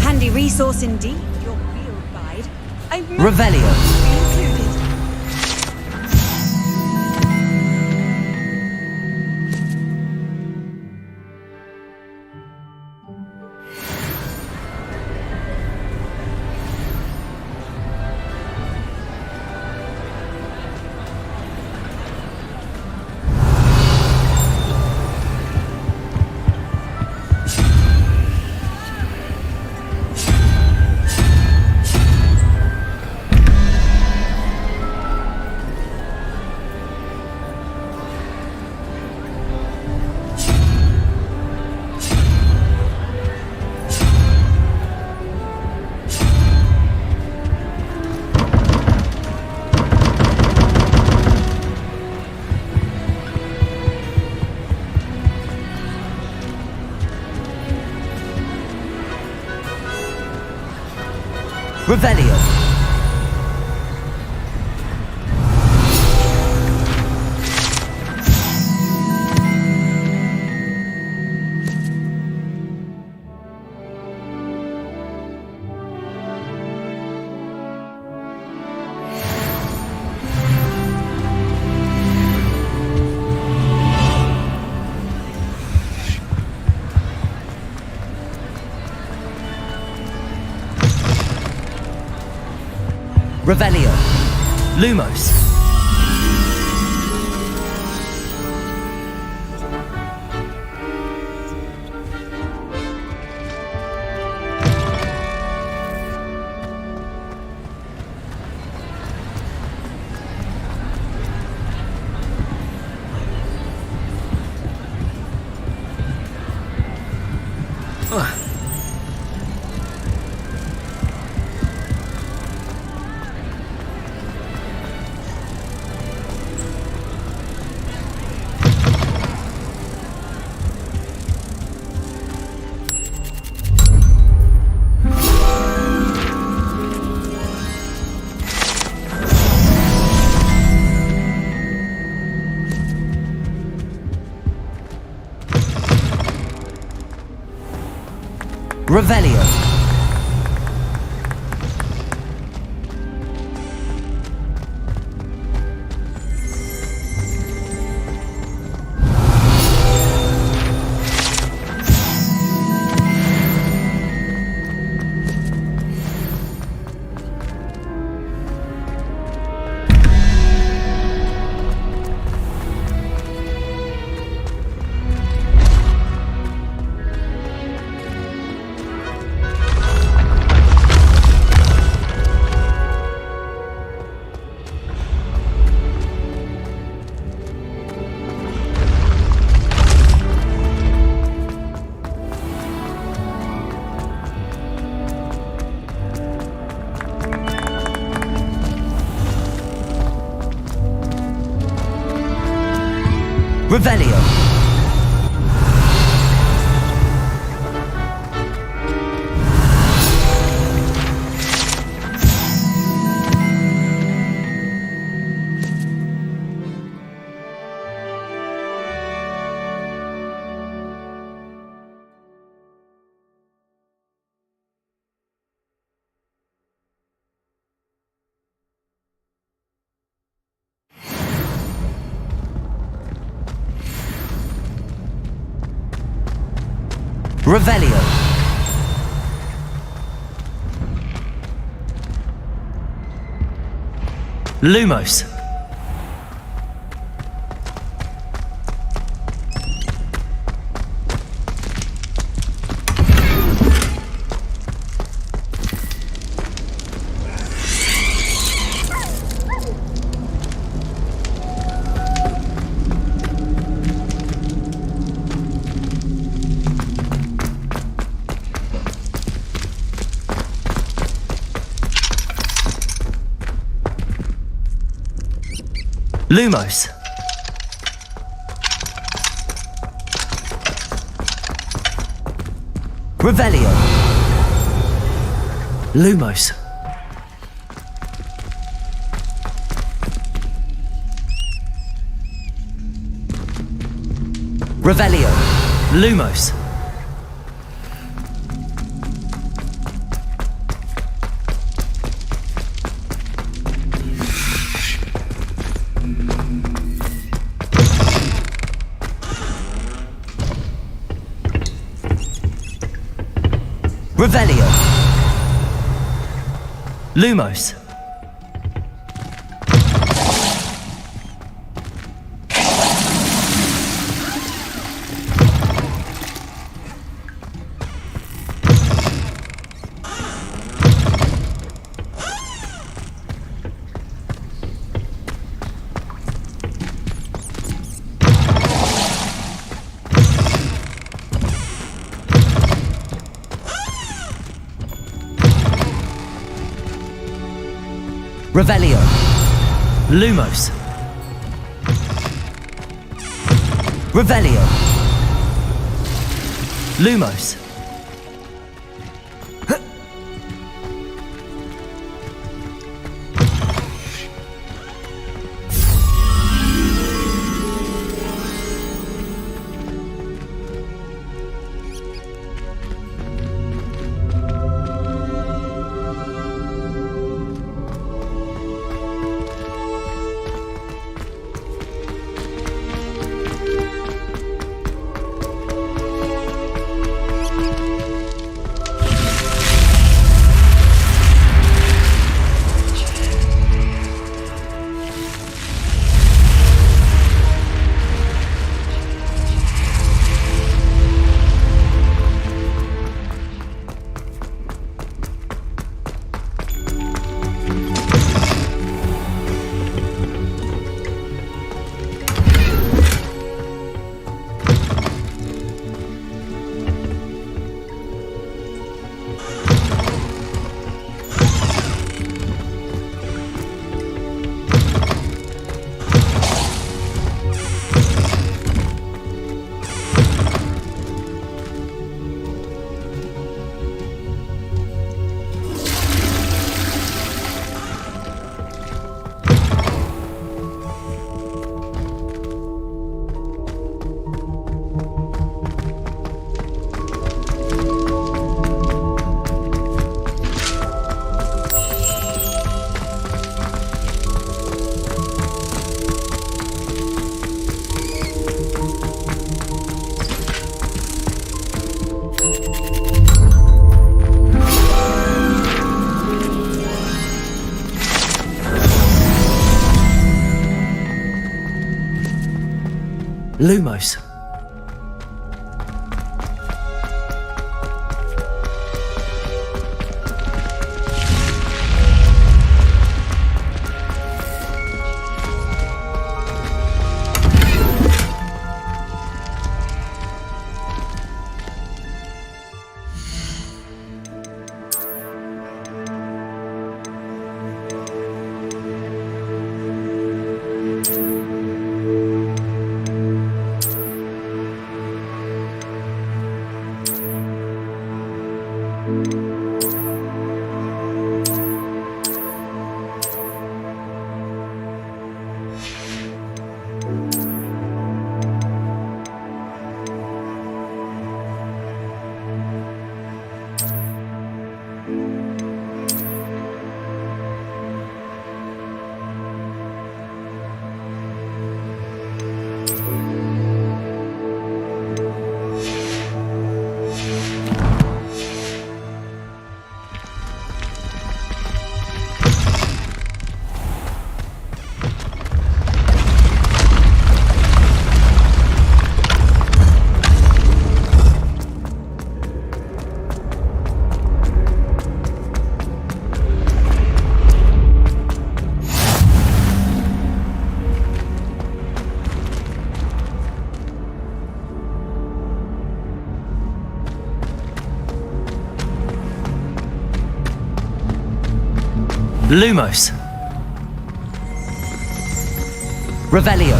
Handy resource indeed, your field guide. I really Revelio. included. Revelio. Revelio. Lumos. Revelio. Revelio. Revelio. Lumos. Lumos. Revelio. Lumos. Revelio. Lumos. Revelio. Lumos. Revelio. Lumos. Revelio. Lumos. Lumos. Lumos. Revelio.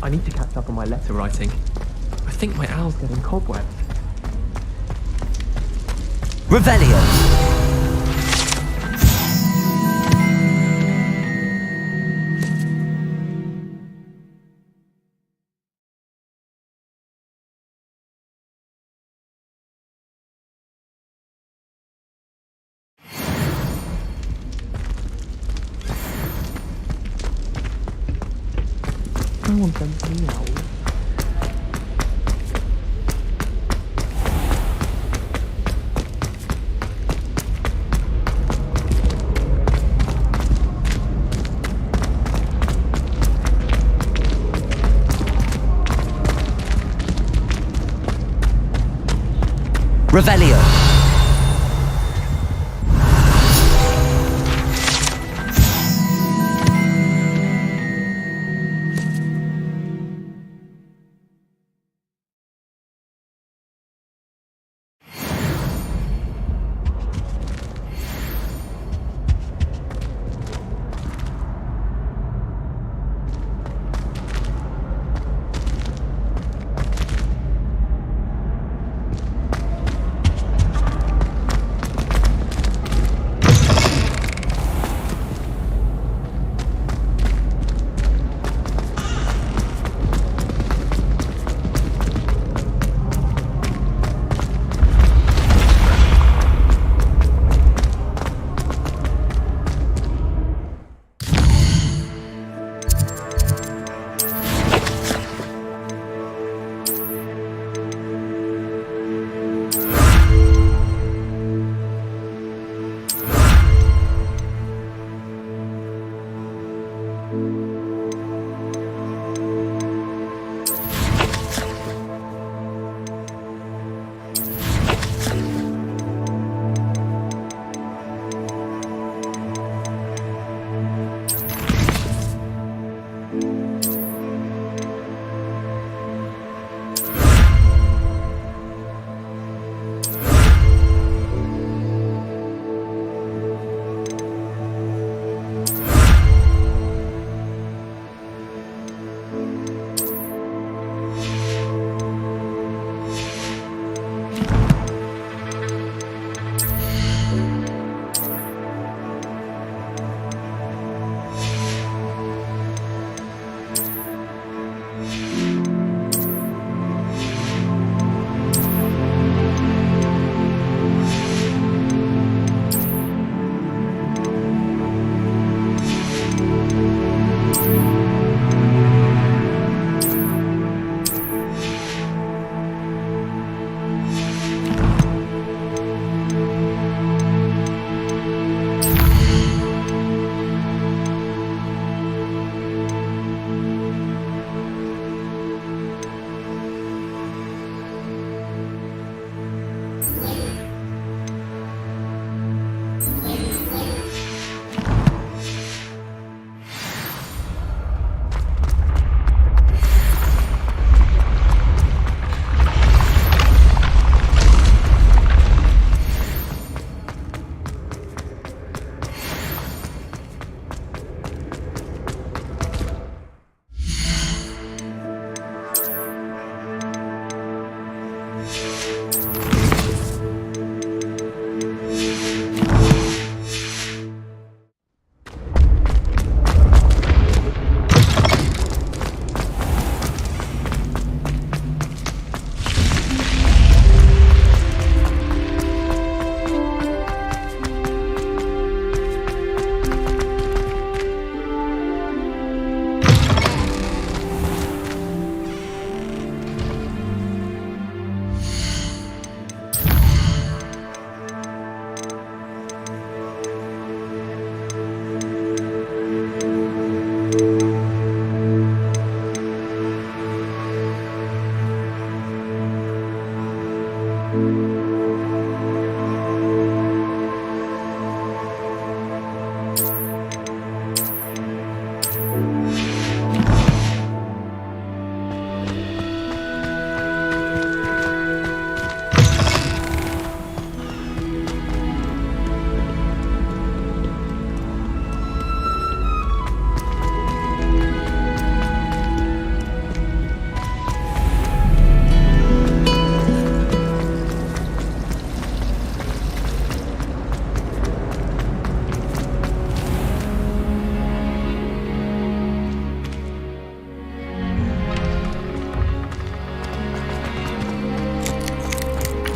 I need to catch up on my letter writing. I think my owl's getting cobwebs. Revelio. No one sends me owls. Revelio.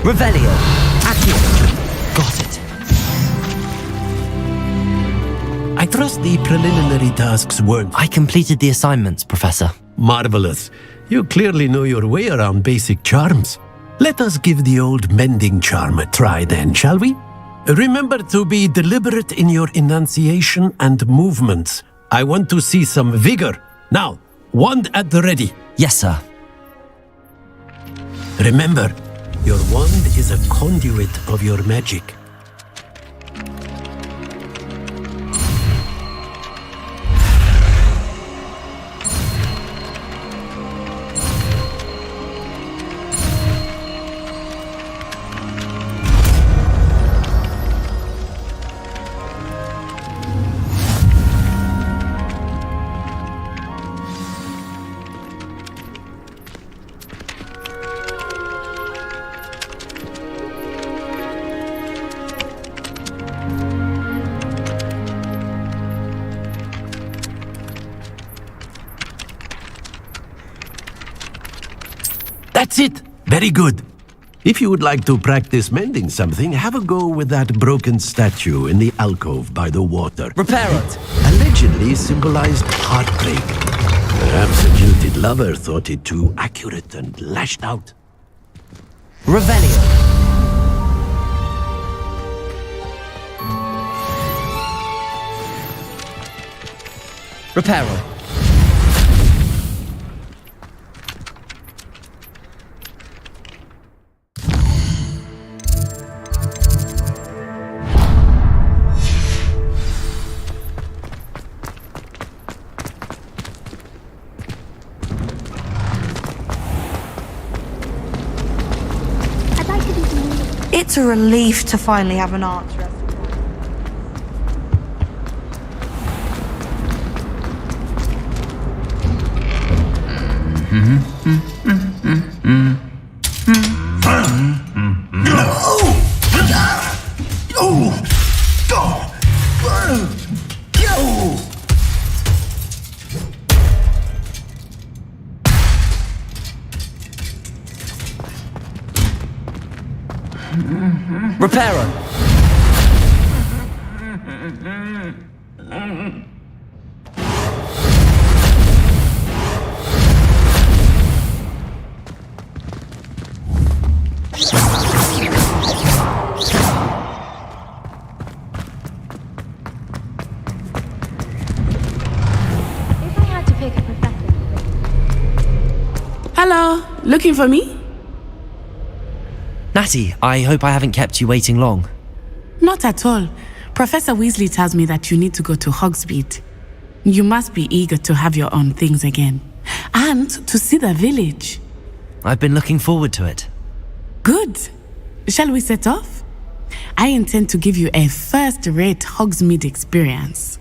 Revelio. Accio. Got it. I trust the preliminary tasks weren't... I completed the assignments, Professor. Marvelous. You clearly know your way around basic charms. Let us give the old mending charm a try then, shall we? Remember to be deliberate in your enunciation and movements. I want to see some vigor. Now, wand at the ready. Yes, sir. Remember, your wand is a conduit of your magic. That's it! Very good. If you would like to practice mending something, have a go with that broken statue in the alcove by the water. Repair it! Allegedly symbolized heartbreak. Perhaps a jilted lover thought it too accurate and lashed out. Revelio. Reparo. It's a relief to finally have an answer. Reparo. Hello, looking for me? Natty, I hope I haven't kept you waiting long. Not at all. Professor Weasley tells me that you need to go to Hogsmeade. You must be eager to have your own things again. And to see the village. I've been looking forward to it. Good. Shall we set off? I intend to give you a first-rate Hogsmeade experience.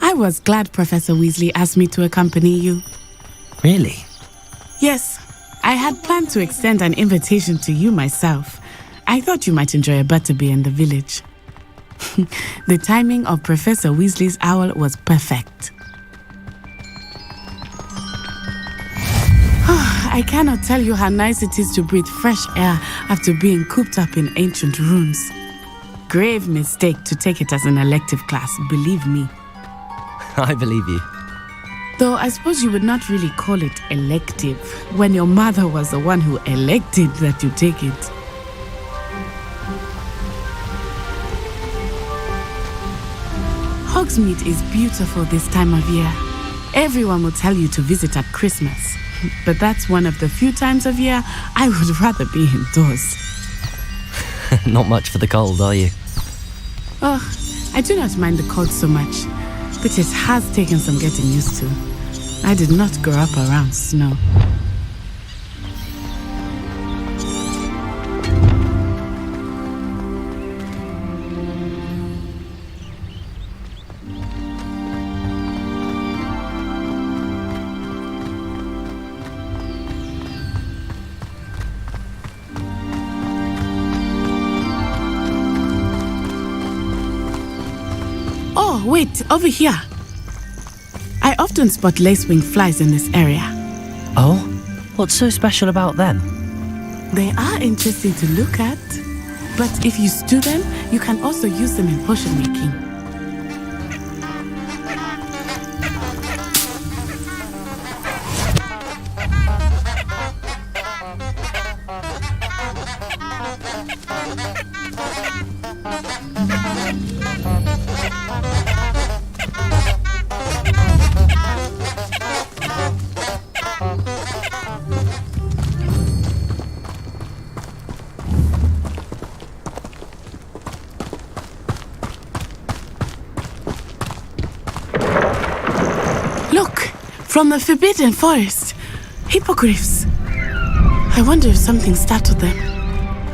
I was glad Professor Weasley asked me to accompany you. Really? Yes, I had planned to extend an invitation to you myself. I thought you might enjoy a butterbeer in the village. The timing of Professor Weasley's owl was perfect. I cannot tell you how nice it is to breathe fresh air after being cooped up in ancient ruins. Grave mistake to take it as an elective class, believe me. I believe you. Though I suppose you would not really call it elective when your mother was the one who elected that you take it. Hogsmeade is beautiful this time of year. Everyone will tell you to visit at Christmas. But that's one of the few times of year I would rather be indoors. Not much for the cold, are you? Oh, I do not mind the cold so much, but it has taken some getting used to. I did not grow up around snow. Oh, wait, over here. I often spot lacewing flies in this area. Oh? What's so special about them? They are interesting to look at, but if you stew them, you can also use them in potion making. Look, from the Forbidden Forest, hippogriffs. I wonder if something startled them.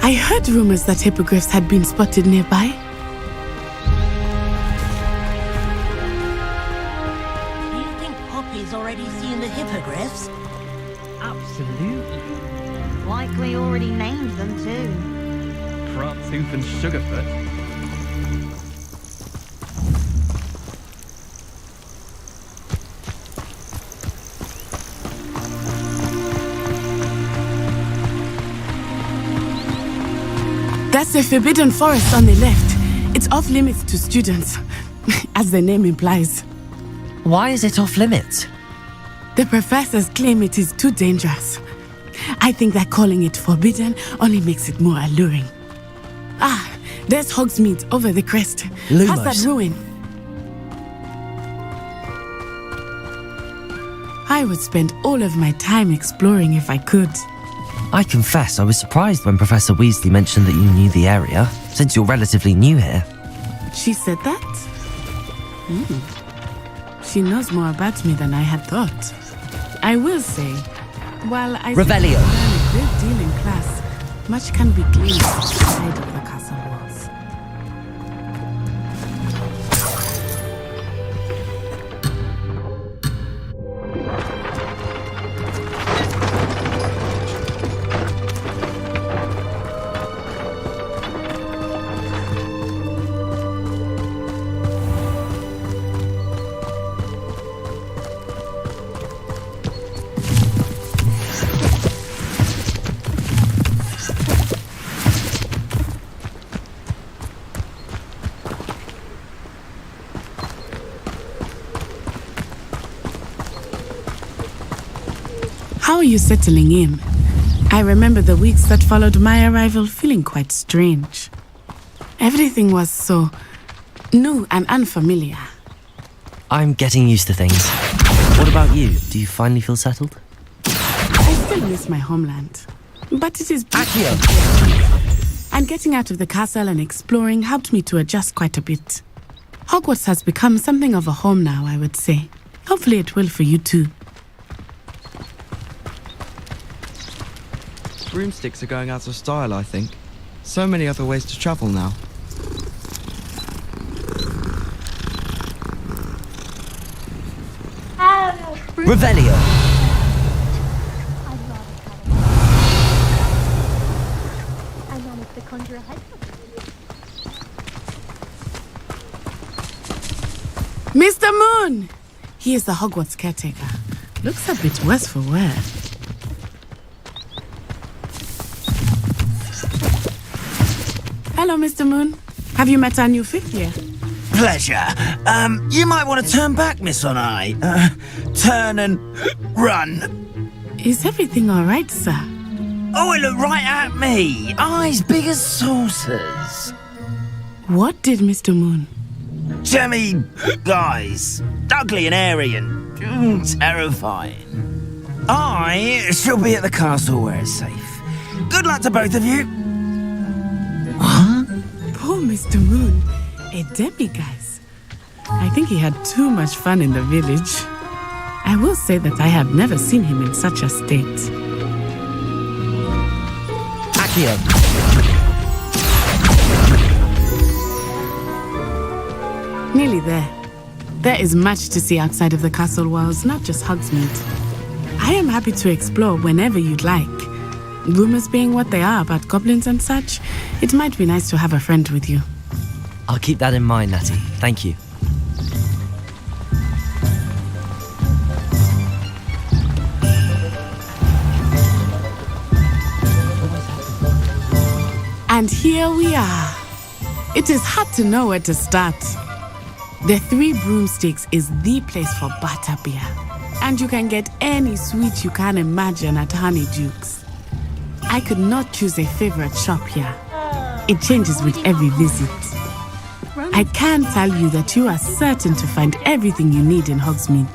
I heard rumors that hippogriffs had been spotted nearby. Do you think Poppy's already seen the hippogriffs? Absolutely. Likely already named them too. Prop-tooth and Sugarfoot. That's the Forbidden Forest on the left. It's off limits to students, as the name implies. Why is it off limits? The professors claim it is too dangerous. I think that calling it forbidden only makes it more alluring. Ah, there's Hogsmeade over the crest. Lumos. Past that ruin. I would spend all of my time exploring if I could. I confess I was surprised when Professor Weasley mentioned that you knew the area, since you're relatively new here. She said that? She knows more about me than I had thought. I will say, while I Revelio. learn a great deal in class, much can be gleaned outside of the castle walls. How are you settling in? I remember the weeks that followed my arrival feeling quite strange. Everything was so new and unfamiliar. I'm getting used to things. What about you? Do you finally feel settled? I still miss my homeland, but it is Accio! And getting out of the castle and exploring helped me to adjust quite a bit. Hogwarts has become something of a home now, I would say. Hopefully it will for you too. Broomsticks are going out of style, I think. So many other ways to travel now. Revelio! I managed to conjure a head. Mr. Moon! He is the Hogwarts caretaker. Looks a bit worse for wear. Hello, Mr. Moon. Have you met our new fifth year? Pleasure. You might want to turn back, Miss Onai. Turn and run. Is everything all right, sir? Oh, it looked right at me. Eyes big as saucers. What did Mr. Moon? Jemmy guys. Ugly and airy and terrifying. I shall be at the castle where it's safe. Good luck to both of you. Poor Mr. Moon. A demiguise? I think he had too much fun in the village. I will say that I have never seen him in such a state. Accio! Nearly there. There is much to see outside of the castle walls, not just Hogsmeade. I am happy to explore whenever you'd like. Rumors being what they are about goblins and such, it might be nice to have a friend with you. I'll keep that in mind, Natty. Thank you. And here we are. It is hard to know where to start. The Three Broomsticks is the place for butterbeer. And you can get any sweet you can imagine at Honeydukes. I could not choose a favorite shop here. It changes with every visit. I can tell you that you are certain to find everything you need in Hogsmeade.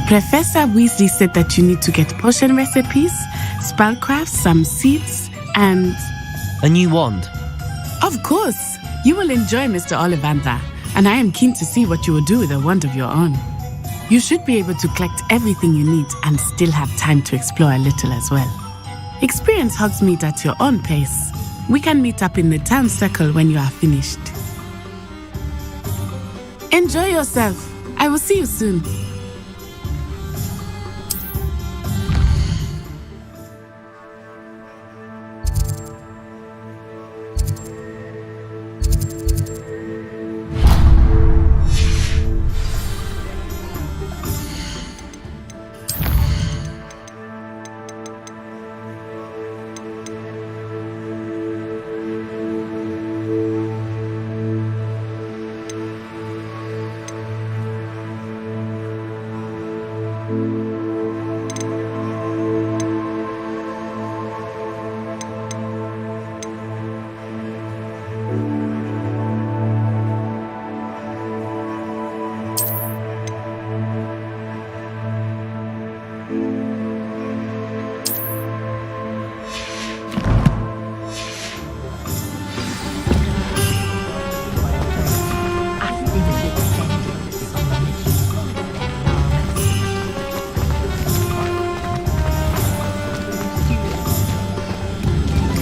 Professor Weasley said that you need to get potion recipes, spellcrafts, some seeds, and... a new wand. Of course! You will enjoy Mr. Ollivander, and I am keen to see what you will do with a wand of your own. You should be able to collect everything you need and still have time to explore a little as well. Experience Hogsmeade at your own pace. We can meet up in the town circle when you are finished. Enjoy yourself. I will see you soon.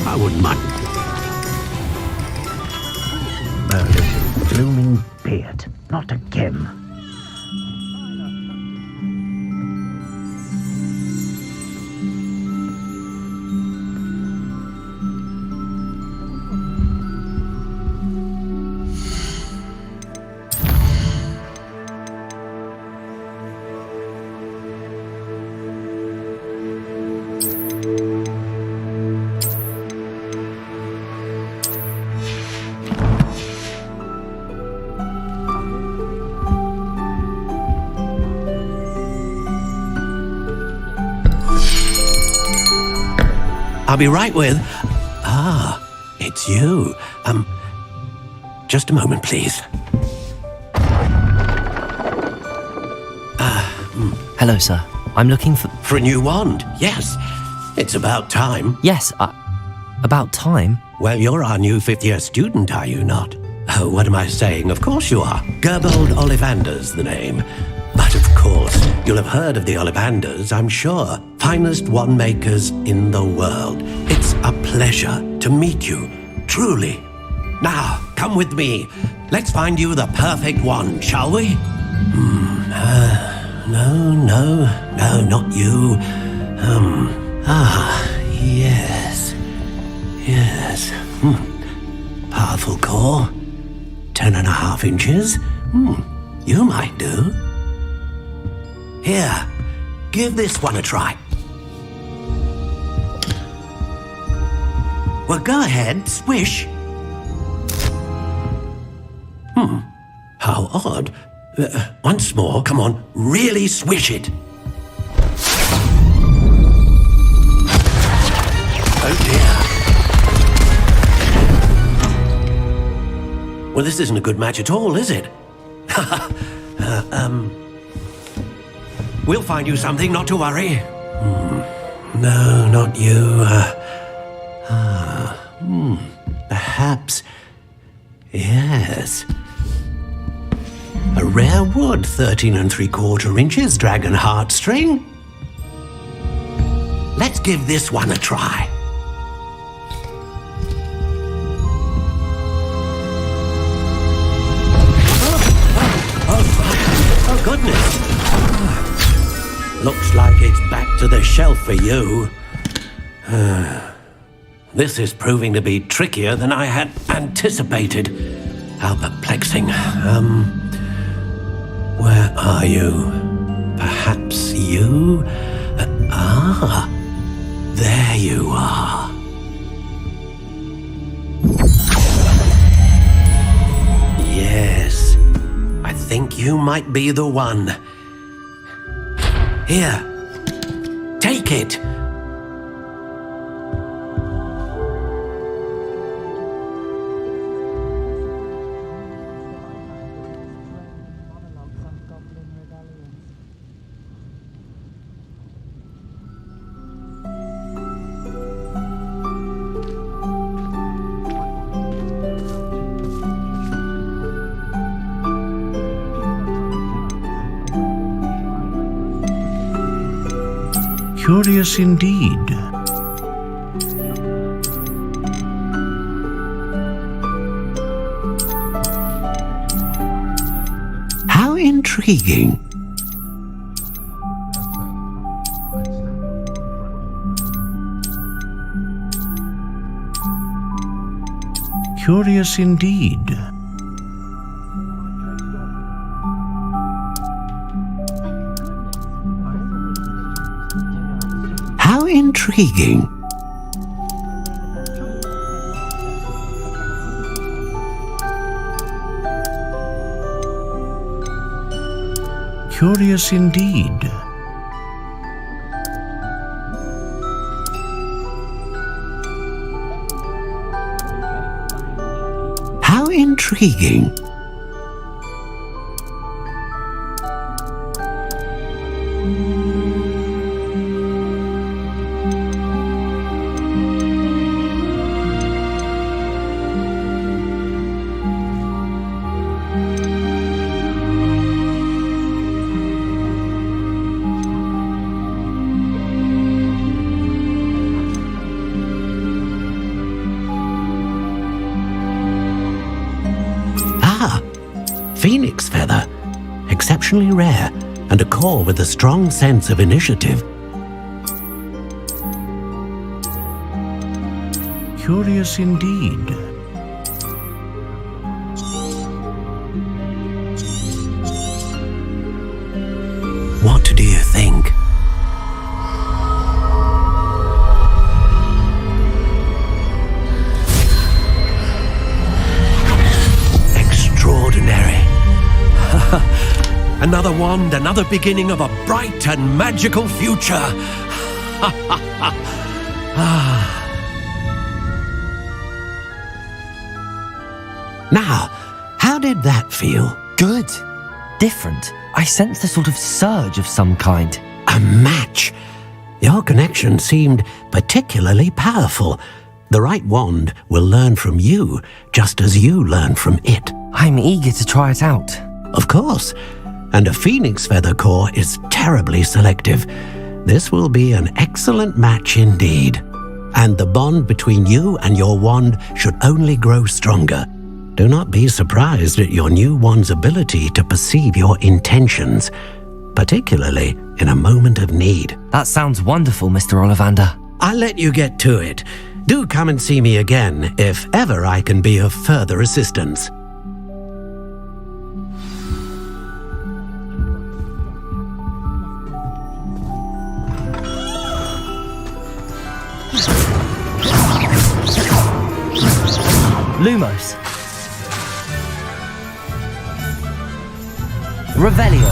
I wouldn't mind. Merlin's blooming beard. Not again. I'll be right with... Ah, it's you. Just a moment, please. Hello, sir. I'm looking for... For a new wand, yes. It's about time. Yes, about time? Well, you're our new fifth-year student, are you not? Oh, what am I saying? Of course you are. Gerbold Ollivander's the name. But of course, you'll have heard of the Ollivanders, I'm sure. Finest wand makers in the world. It's a pleasure to meet you, truly. Now, come with me. Let's find you the perfect wand, shall we? No, not you. Yes. Powerful core. 10.5 inches. You might do. Here, give this one a try. Well, go ahead, swish. How odd. Once more, come on, really swish it. Oh dear. Well, this isn't a good match at all, is it? We'll find you something, not to worry. No, not you. Perhaps. Yes. A rare wood, 13 3/4 inches, dragon heartstring. Let's give this one a try. Oh goodness. Looks like it's back to the shelf for you. This is proving to be trickier than I had anticipated. How perplexing. Where are you? Perhaps you? There you are. Yes, I think you might be the one. Here, take it. Curious indeed. How intriguing. Curious indeed. How intriguing. Curious indeed. How intriguing. Phoenix feather, exceptionally rare, and a core with a strong sense of initiative. Curious indeed. What do you think? Extraordinary. Another wand, another beginning of a bright and magical future. Now, how did that feel? Good. Different. I sensed a sort of surge of some kind. A match. Your connection seemed particularly powerful. The right wand will learn from you, just as you learn from it. I'm eager to try it out. Of course. And a phoenix feather core is terribly selective. This will be an excellent match indeed. And the bond between you and your wand should only grow stronger. Do not be surprised at your new wand's ability to perceive your intentions, particularly in a moment of need. That sounds wonderful, Mr. Ollivander. I'll let you get to it. Do come and see me again if ever I can be of further assistance. Lumos. Revelio.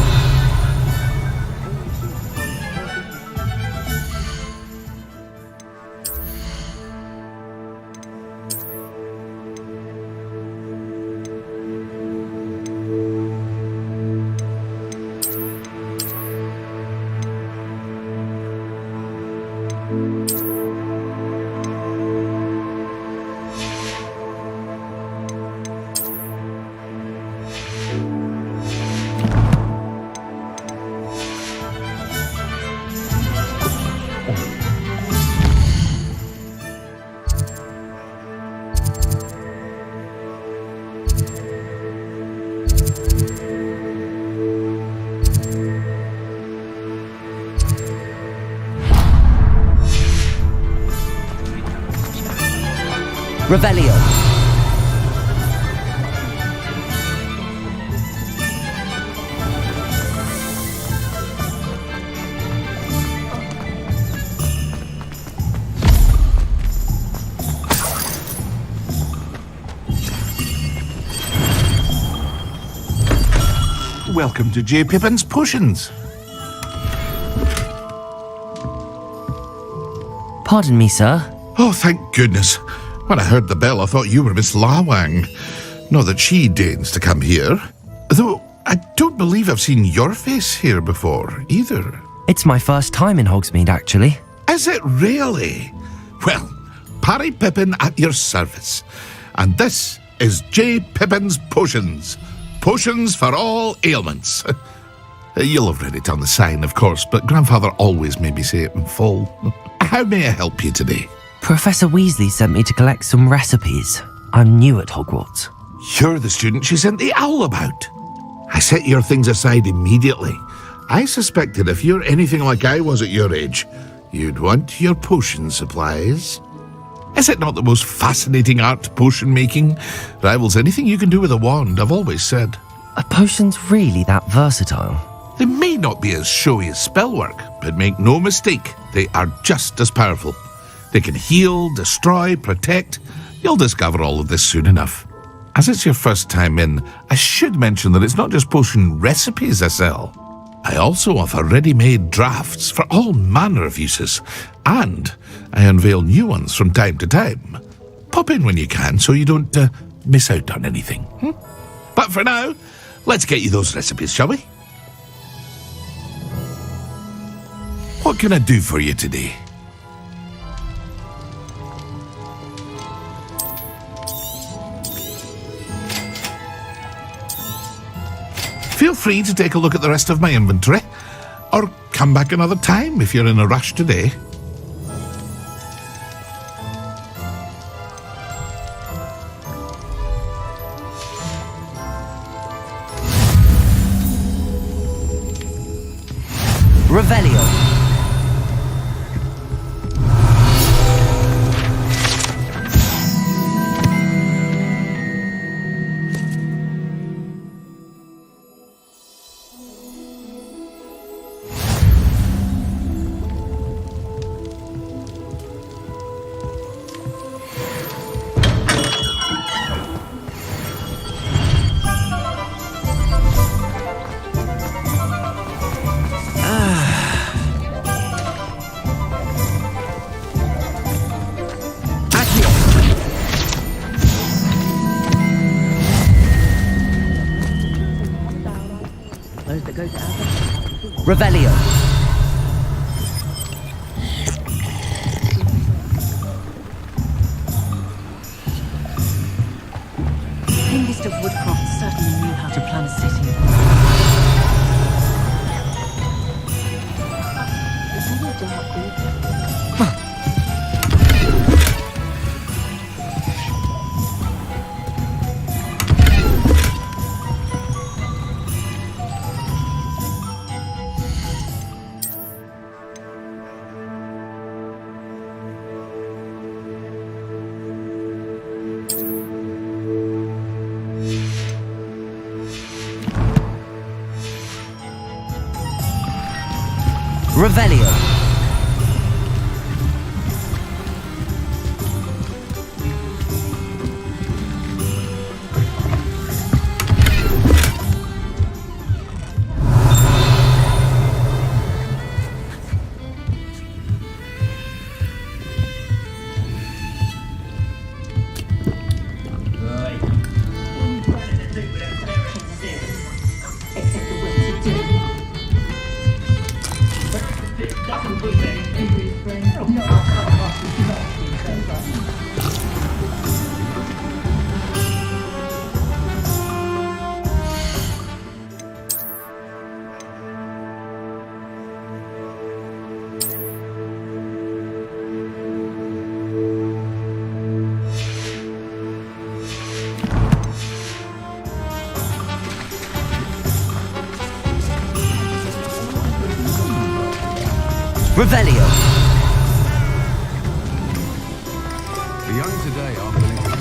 Revelio. Welcome to J. Pippin's Potions. Pardon me, sir. Oh, thank goodness. When I heard the bell, I thought you were Miss Lawang. Not that she deigns to come here. Though, I don't believe I've seen your face here before, either. It's my first time in Hogsmeade, actually. Is it really? Well, Parry Pippin at your service. And this is J. Pippin's Potions. Potions for all ailments. You'll have read it on the sign, of course, but Grandfather always made me say it in full. How may I help you today? Professor Weasley sent me to collect some recipes. I'm new at Hogwarts. You're the student she sent the owl about. I set your things aside immediately. I suspected if you're anything like I was at your age, you'd want your potion supplies. Is it not the most fascinating art, potion making? Rivals anything you can do with a wand, I've always said. Are potions really that versatile? They may not be as showy as spellwork, but make no mistake, they are just as powerful. They can heal, destroy, protect. You'll discover all of this soon enough. As it's your first time in, I should mention that it's not just potion recipes I sell. I also offer ready-made drafts for all manner of uses, and I unveil new ones from time to time. Pop in when you can so you don't miss out on anything. But for now, let's get you those recipes, shall we? What can I do for you today? Feel free to take a look at the rest of my inventory, or come back another time if you're in a rush today. Revelio. Revelio. Hengist of Woodcroft certainly knew how to plan a city. Revelio. Revelio. The young today are willing to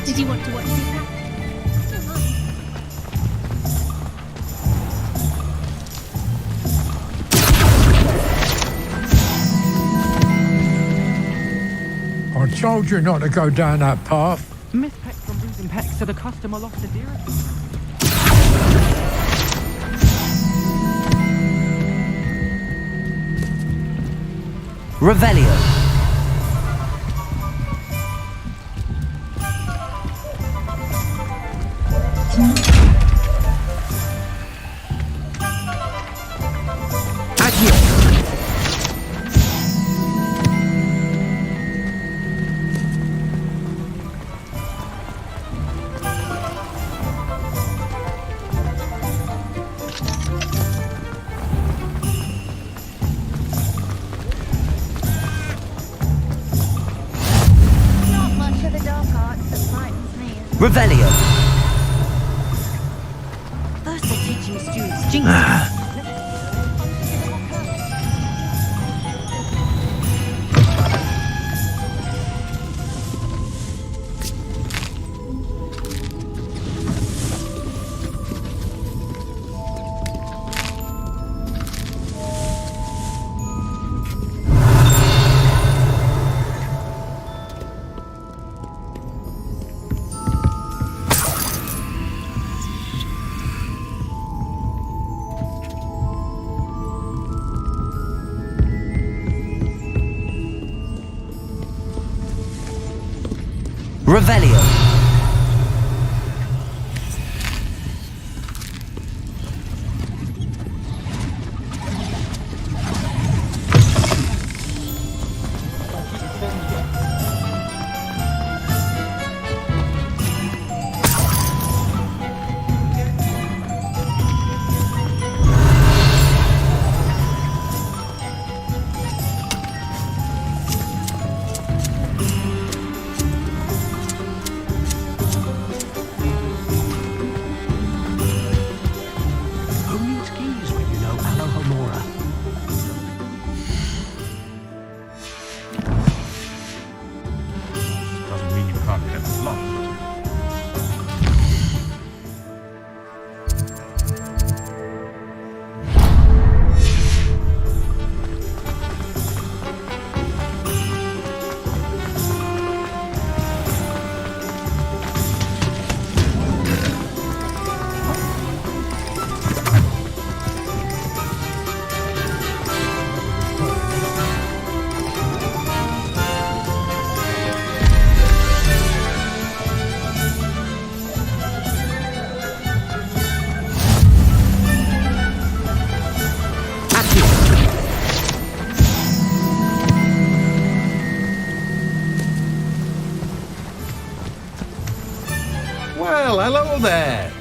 Did you want to watch me? I told you not to go down that path. Miss Peck from losing Peck, so the customer lost a dear. Revelio. Not much of the dark arts that frightens me. Revelio. First they're teaching students jinx. Revelio. Who needs keys when you know Alohomora? Doesn't mean you can't get lost. Well, hello there.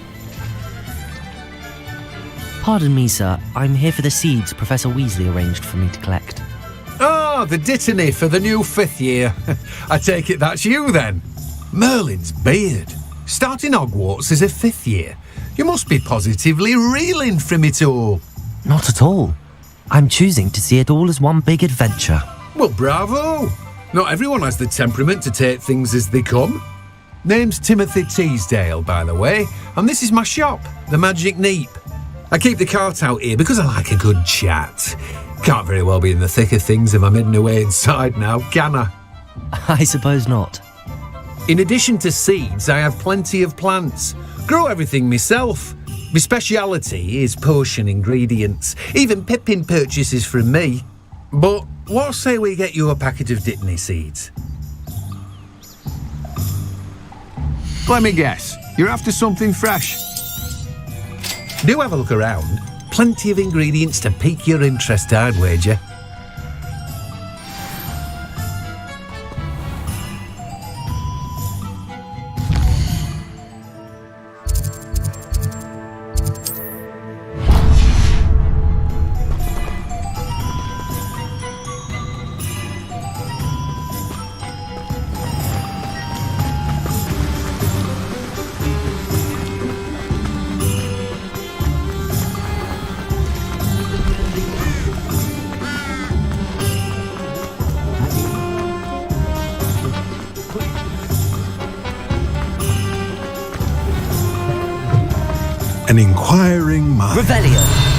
Pardon me, sir. I'm here for the seeds Professor Weasley arranged for me to collect. Ah, the dittany for the new 5th year. I take it that's you then. Merlin's beard. Starting Hogwarts as a 5th year. You must be positively reeling from it all. Not at all. I'm choosing to see it all as one big adventure. Well, bravo. Not everyone has the temperament to take things as they come. Name's Timothy Teasdale, by the way, and this is my shop, the Magic Neep. I keep the cart out here because I like a good chat. Can't very well be in the thick of things if I'm hidden away inside now, can I? I suppose not. In addition to seeds, I have plenty of plants. Grow everything myself. My speciality is potion ingredients. Even Pippin purchases from me. But what say we get you a packet of Dittany seeds? Let me guess. You're after something fresh. Do have a look around. Plenty of ingredients to pique your interest, I'd wager. an inquiring mind. Revelio.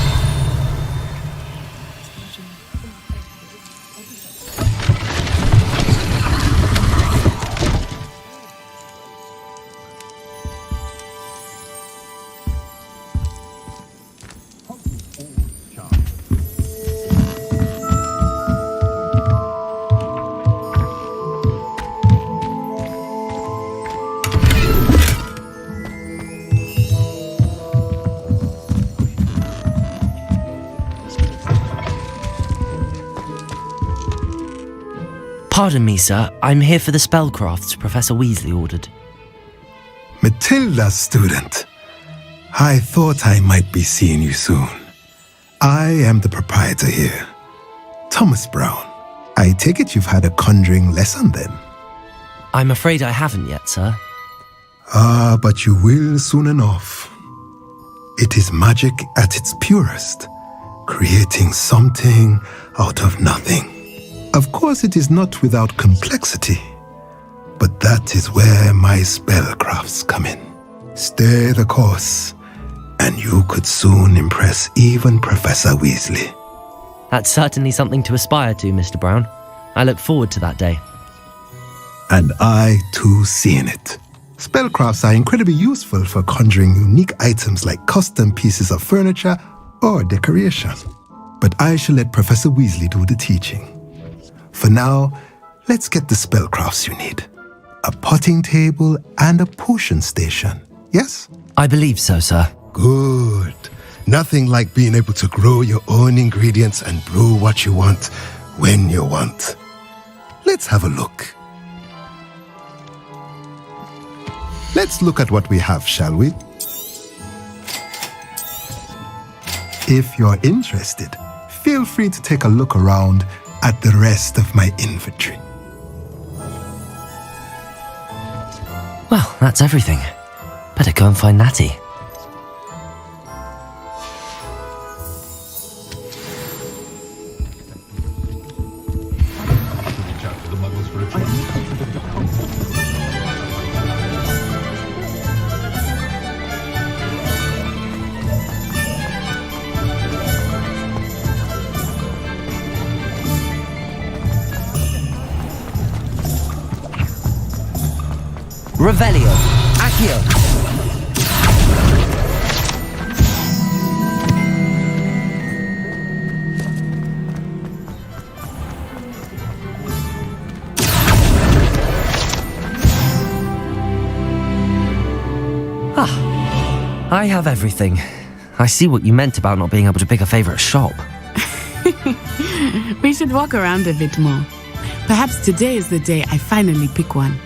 Pardon me, sir. I'm here for the spellcrafts Professor Weasley ordered. Matilda, student. I thought I might be seeing you soon. I am the proprietor here, Thomas Brown. I take it you've had a conjuring lesson then? I'm afraid I haven't yet, sir. Ah, but you will soon enough. It is magic at its purest, creating something out of nothing. Of course, it is not without complexity, but that is where my spellcrafts come in. Stay the course, and you could soon impress even Professor Weasley. That's certainly something to aspire to, Mr. Brown. I look forward to that day. And I, too, see in it. Spellcrafts are incredibly useful for conjuring unique items like custom pieces of furniture or decoration. But I shall let Professor Weasley do the teaching. For now, let's get the spellcrafts you need. A potting table and a potion station, yes? I believe so, sir. Good. Nothing like being able to grow your own ingredients and brew what you want when you want. Let's have a look. Let's look at what we have, shall we? If you're interested, feel free to take a look around at the rest of my inventory. Well, that's everything. Better go and find Natty. Revelio. Accio. I have everything. I see what you meant about not being able to pick a favorite shop. We should walk around a bit more. Perhaps today is the day I finally pick one.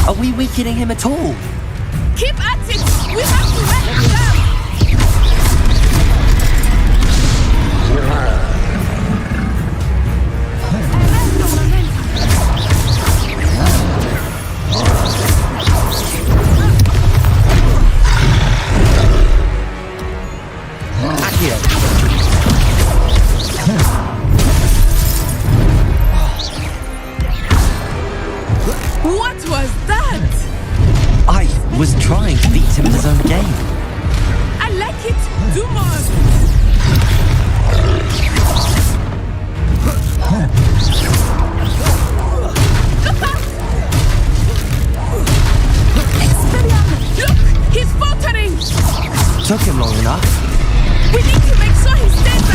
Are we weakening him at all? Keep at it! We have to let him down! What was that? I was trying to beat him in his own game. I like it. Do more. Look, he's faltering. Took him long enough. We need to make sure he stays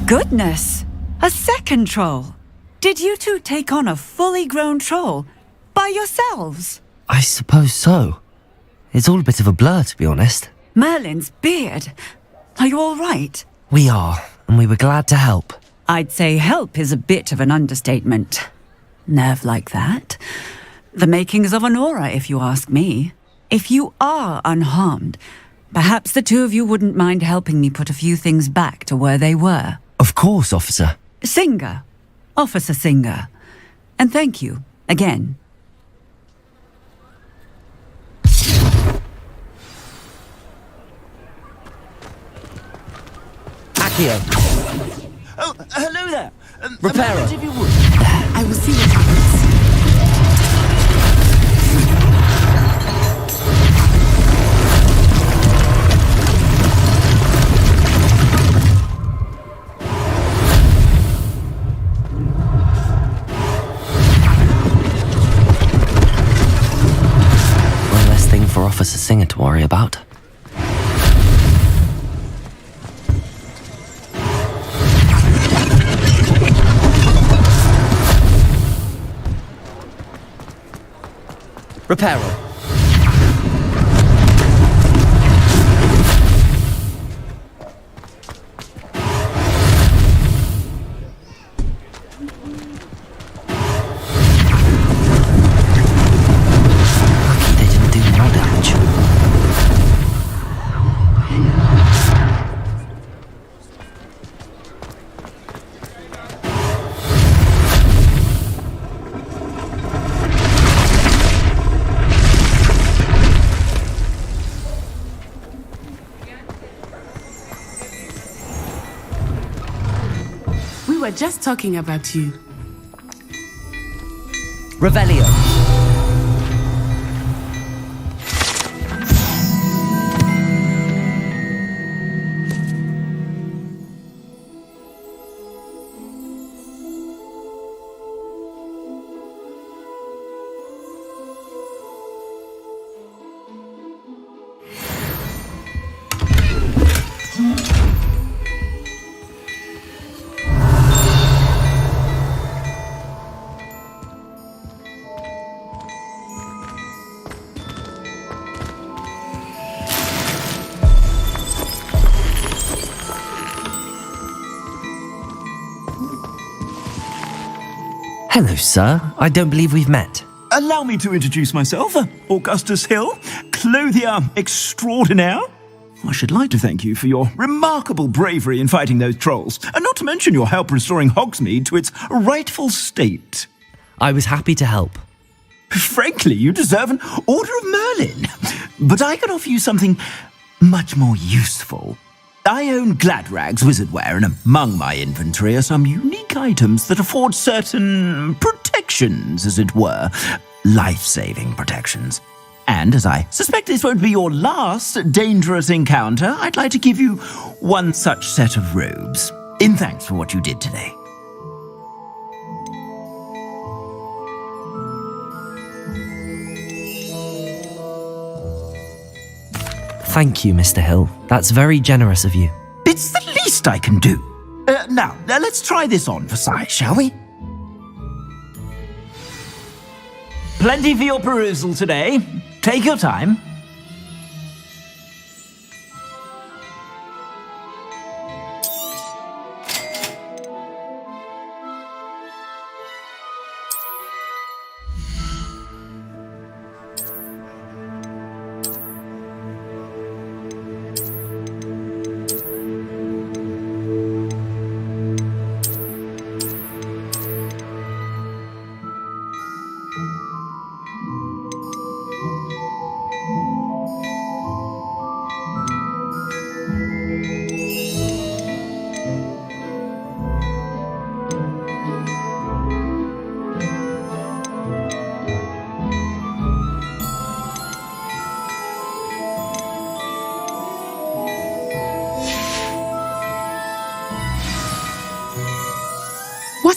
Goodness! A second troll! Did you two take on a fully grown troll by yourselves? I suppose so. It's all a bit of a blur, to be honest. Merlin's beard. Are you all right? We are, and we were glad to help. I'd say help is a bit of an understatement. Nerve like that. The makings of an aura, if you ask me. If you are unharmed, perhaps the two of you wouldn't mind helping me put a few things back to where they were. Of course, officer. Singer. Officer Singer. And thank you, again. Accio. Oh, hello there. Reparo. If you would. I will see what happens. One less thing for Officer Singer to worry about. Reparo. Lucky they didn't do more damage. We were just talking about you. Revelio. Hello, sir. I don't believe we've met. Allow me to introduce myself, Augustus Hill, clothier extraordinaire. I should like to thank you for your remarkable bravery in fighting those trolls, and not to mention your help restoring Hogsmeade to its rightful state. I was happy to help. Frankly, you deserve an Order of Merlin. But I can offer you something much more useful. I own Gladrag's wizardware, and among my inventory are some unique items that afford certain protections, as it were. Life-saving protections. And as I suspect this won't be your last dangerous encounter, I'd like to give you one such set of robes, in thanks for what you did today. Thank you, Mr. Hill. That's very generous of you. It's the least I can do. Now, let's try this on for size, shall we? Plenty for your perusal today. Take your time.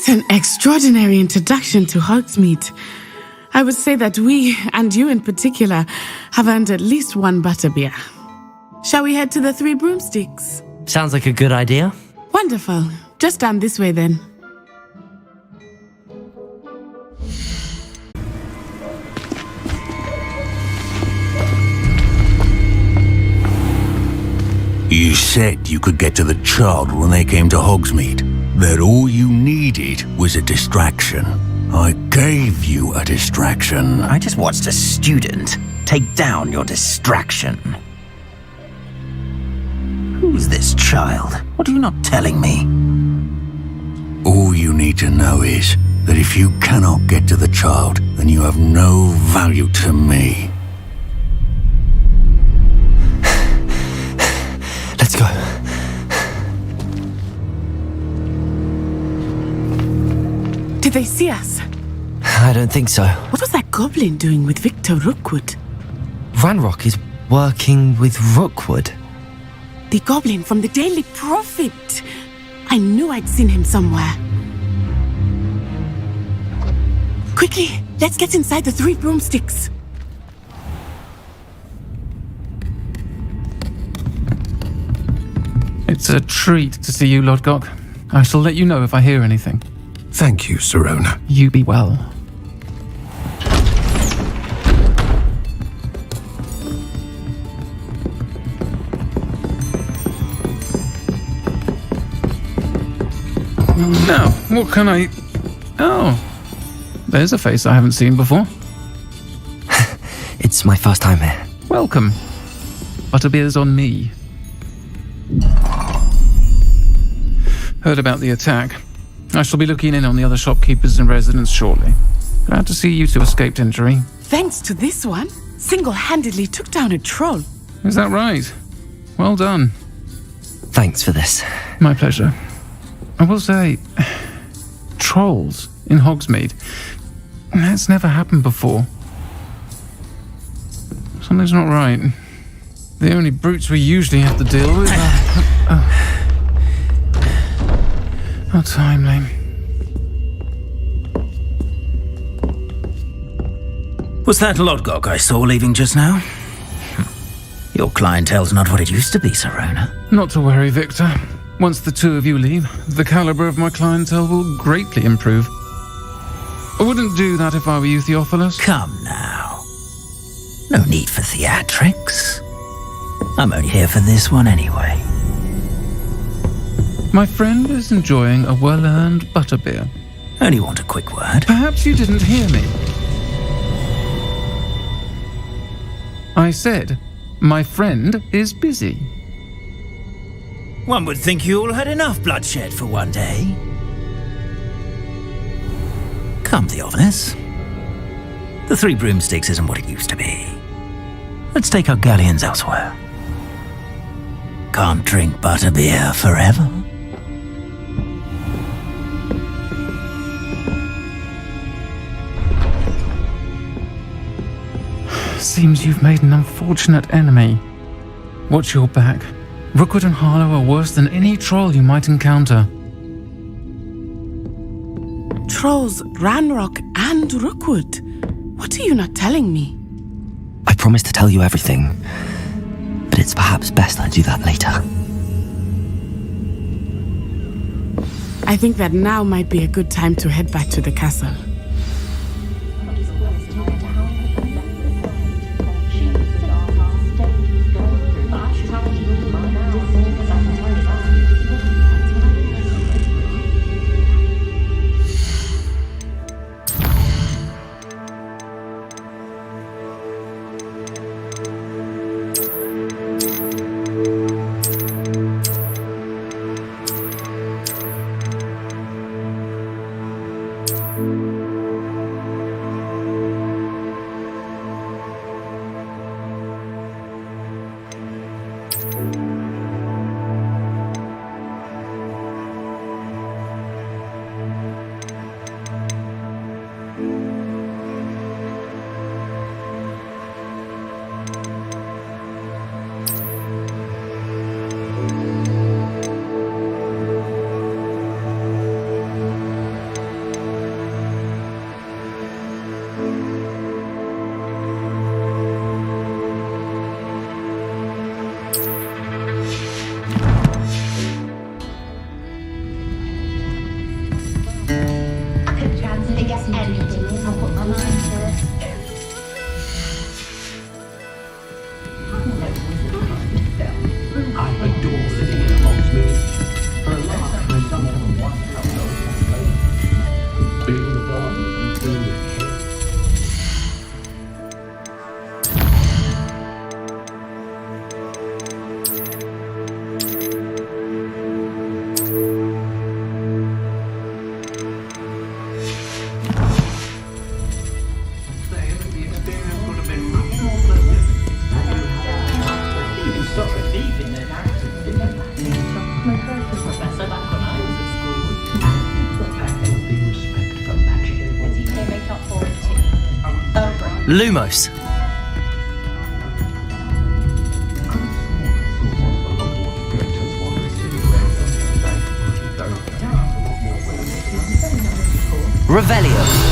What an extraordinary introduction to Hogsmeade. I would say that we, and you in particular, have earned at least one butterbeer. Shall we head to the Three Broomsticks? Sounds like a good idea. Wonderful. Just down this way then. You said you could get to the child when they came to Hogsmeade. That all you needed was a distraction. I gave you a distraction. I just watched a student take down your distraction. Who's this child? What are you not telling me? All you need to know is that if you cannot get to the child, then you have no value to me. Let's go. Did they see us? I don't think so. What was that goblin doing with Victor Rookwood? Ranrock is working with Rookwood. The goblin from the Daily Prophet. I knew I'd seen him somewhere. Quickly, let's get inside the Three Broomsticks. It's a treat to see you, Lodgok. I shall let you know if I hear anything. Thank you, Sirona. You be well. Now, what can I... Oh, there's a face I haven't seen before. It's my first time here. Welcome. Butterbeer's on me. Heard about the attack. I shall be looking in on the other shopkeepers and residents shortly. Glad to see you two escaped injury. Thanks to this one, single-handedly took down a troll. Is that right? Well done. Thanks for this. My pleasure. I will say, trolls in Hogsmeade. That's never happened before. Something's not right. The only brutes we usually have to deal with are... How timely. Was that Lodgok I saw leaving just now? Your clientele's not what it used to be, Sirona. Not to worry, Victor. Once the two of you leave, the caliber of my clientele will greatly improve. I wouldn't do that if I were you, Theophilus. Come now. No need for theatrics. I'm only here for this one anyway. My friend is enjoying a well-earned butterbeer. Only want a quick word. Perhaps you didn't hear me. I said, my friend is busy. One would think you all had enough bloodshed for one day. Come, Theophilus. The Three Broomsticks isn't what it used to be. Let's take our galleons elsewhere. Can't drink butterbeer forever. Seems you've made an unfortunate enemy. Watch your back. Rookwood and Harlow are worse than any troll you might encounter. Trolls, Ranrock, and Rookwood. What are you not telling me? I promised to tell you everything, but it's perhaps best I do that later. I think that now might be a good time to head back to the castle. Lumos. Revelio.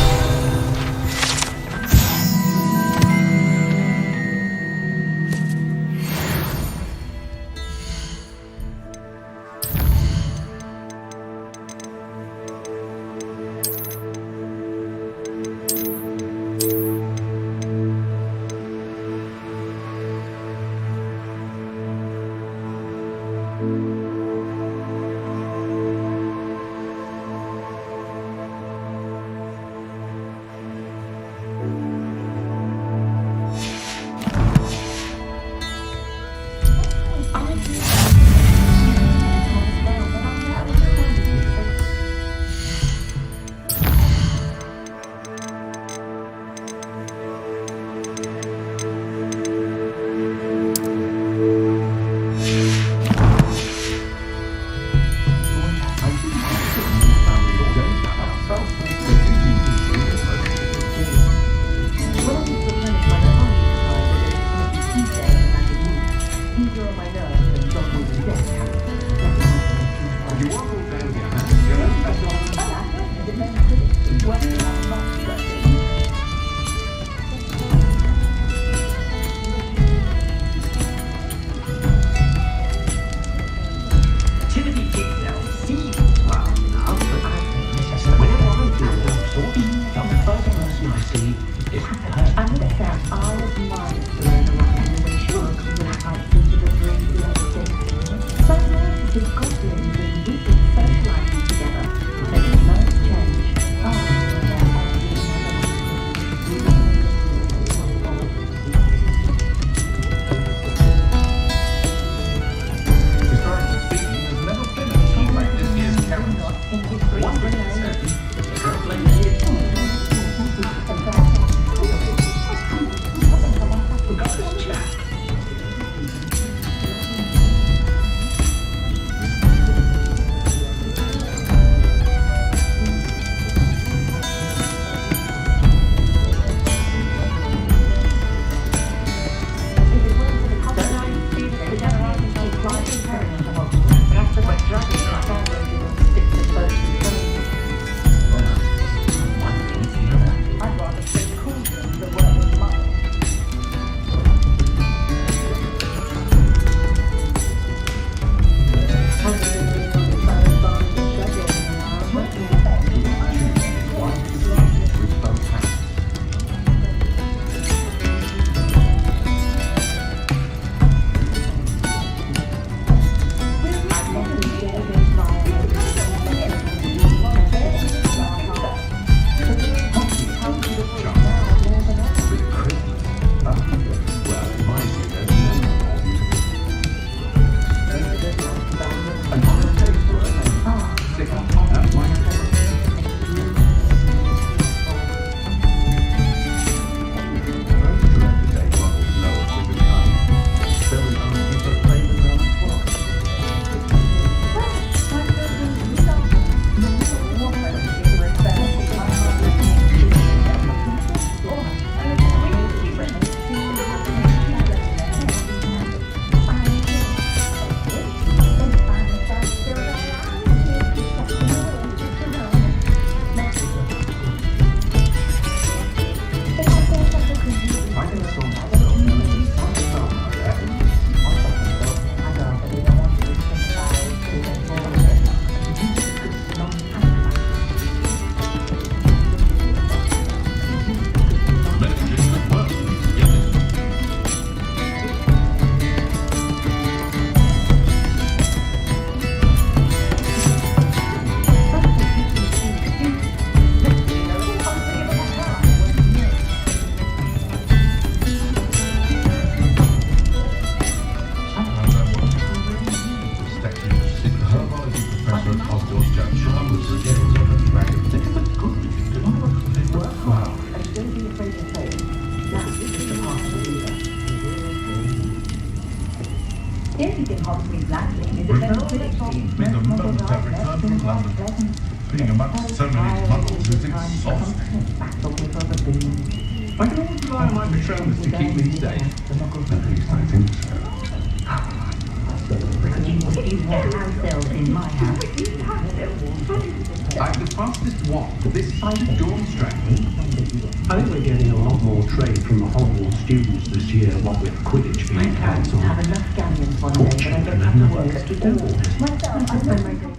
Being amongst so many muggles is exhausting. I can always rely on my Patronus to keep me safe. At least I think so. You have cells in my house. I'm the fastest walk this side of Dawnstrand. I think we're getting a lot more trade from the Hogwarts students this year, what with Quidditch being cancelled. I have enough galleons one day, but I don't have to work at all. Myself, I spend my day.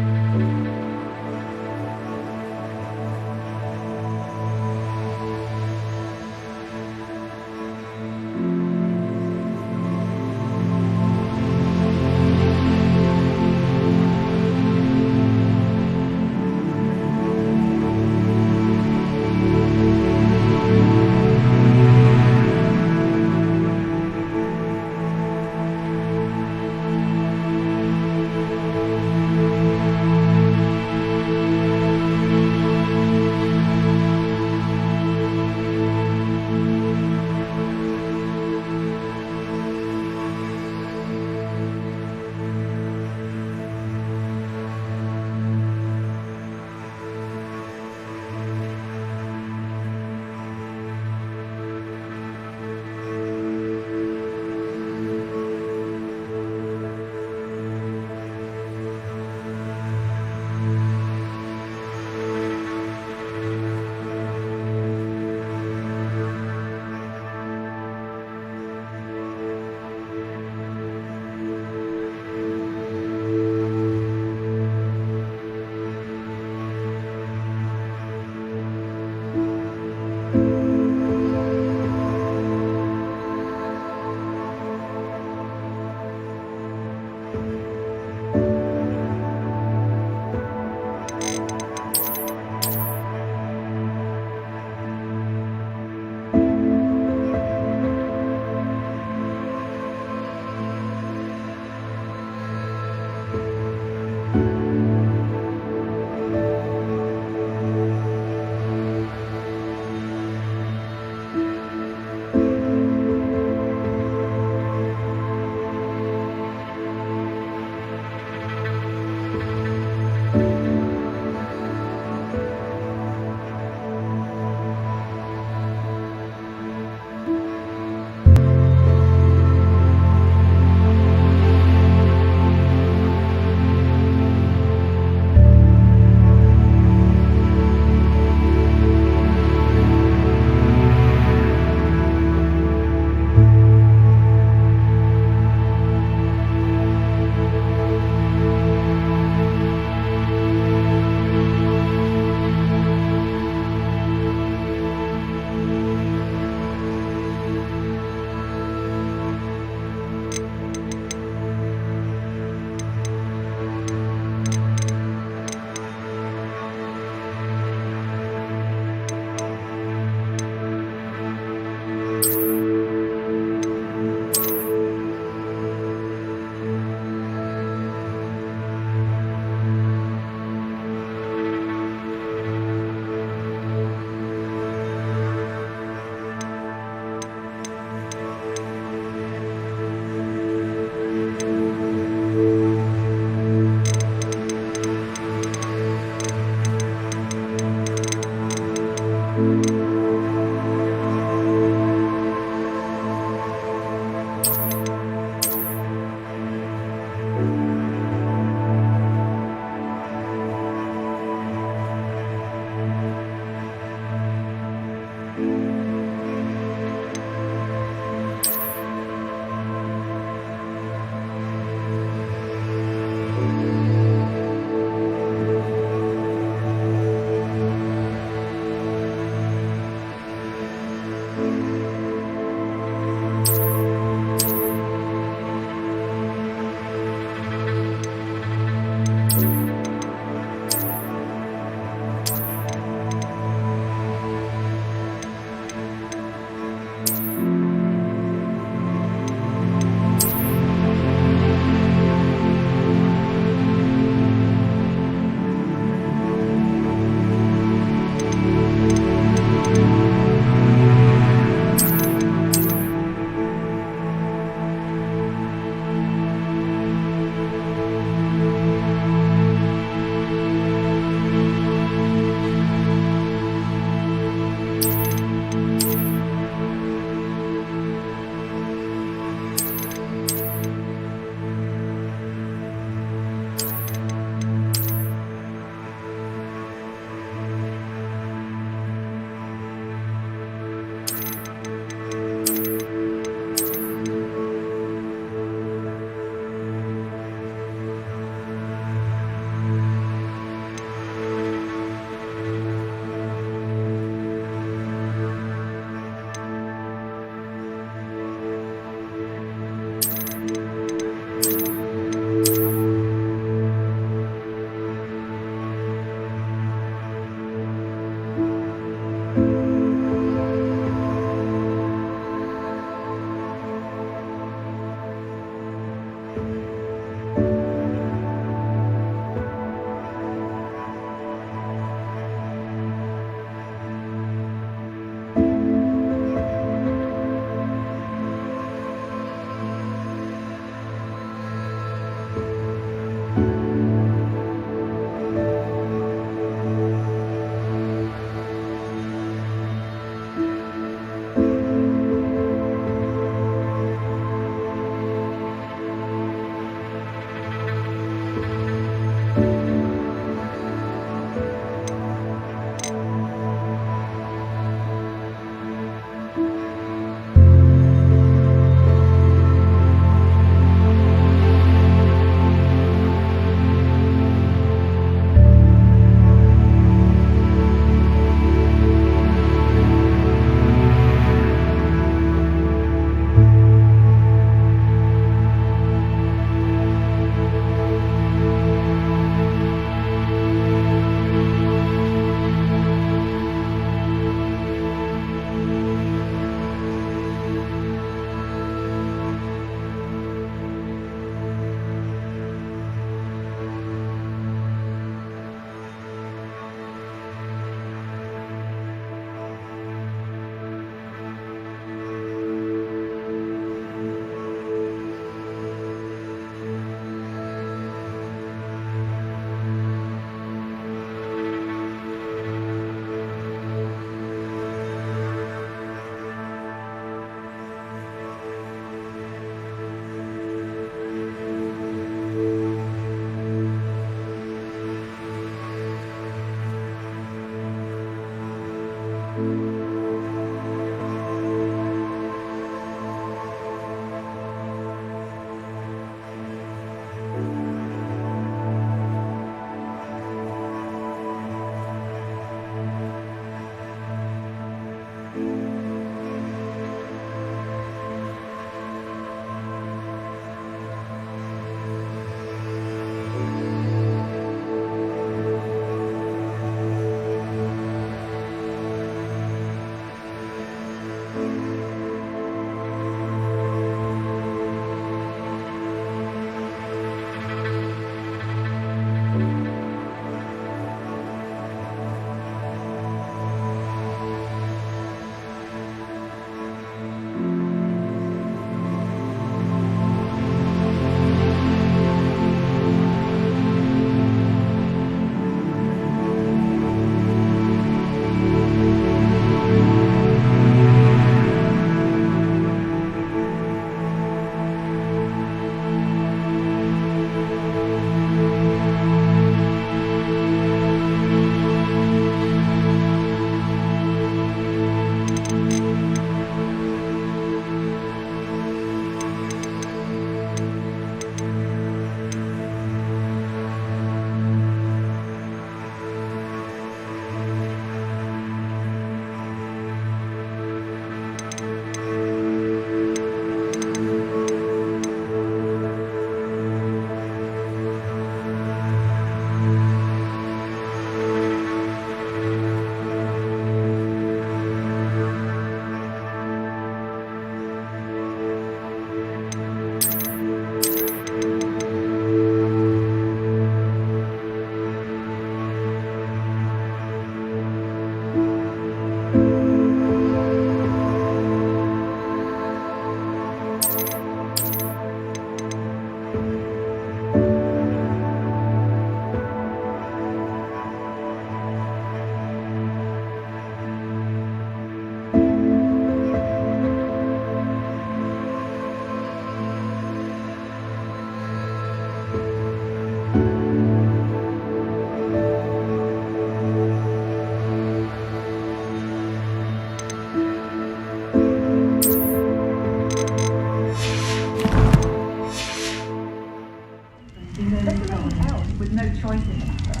There's someone else with no choice in the matter.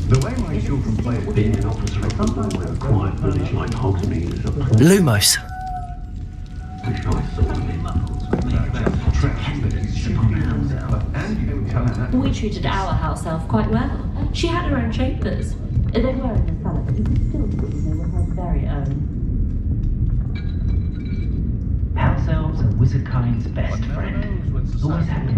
The way my children play at being an officer of the law in a quiet village like Hogsmeade is a Lumos. which I thought We treated our house elf quite well. She had her own chambers. They were in the cellar, but you could still see they were her very own. House elves are wizard kind's best friend. Always happy.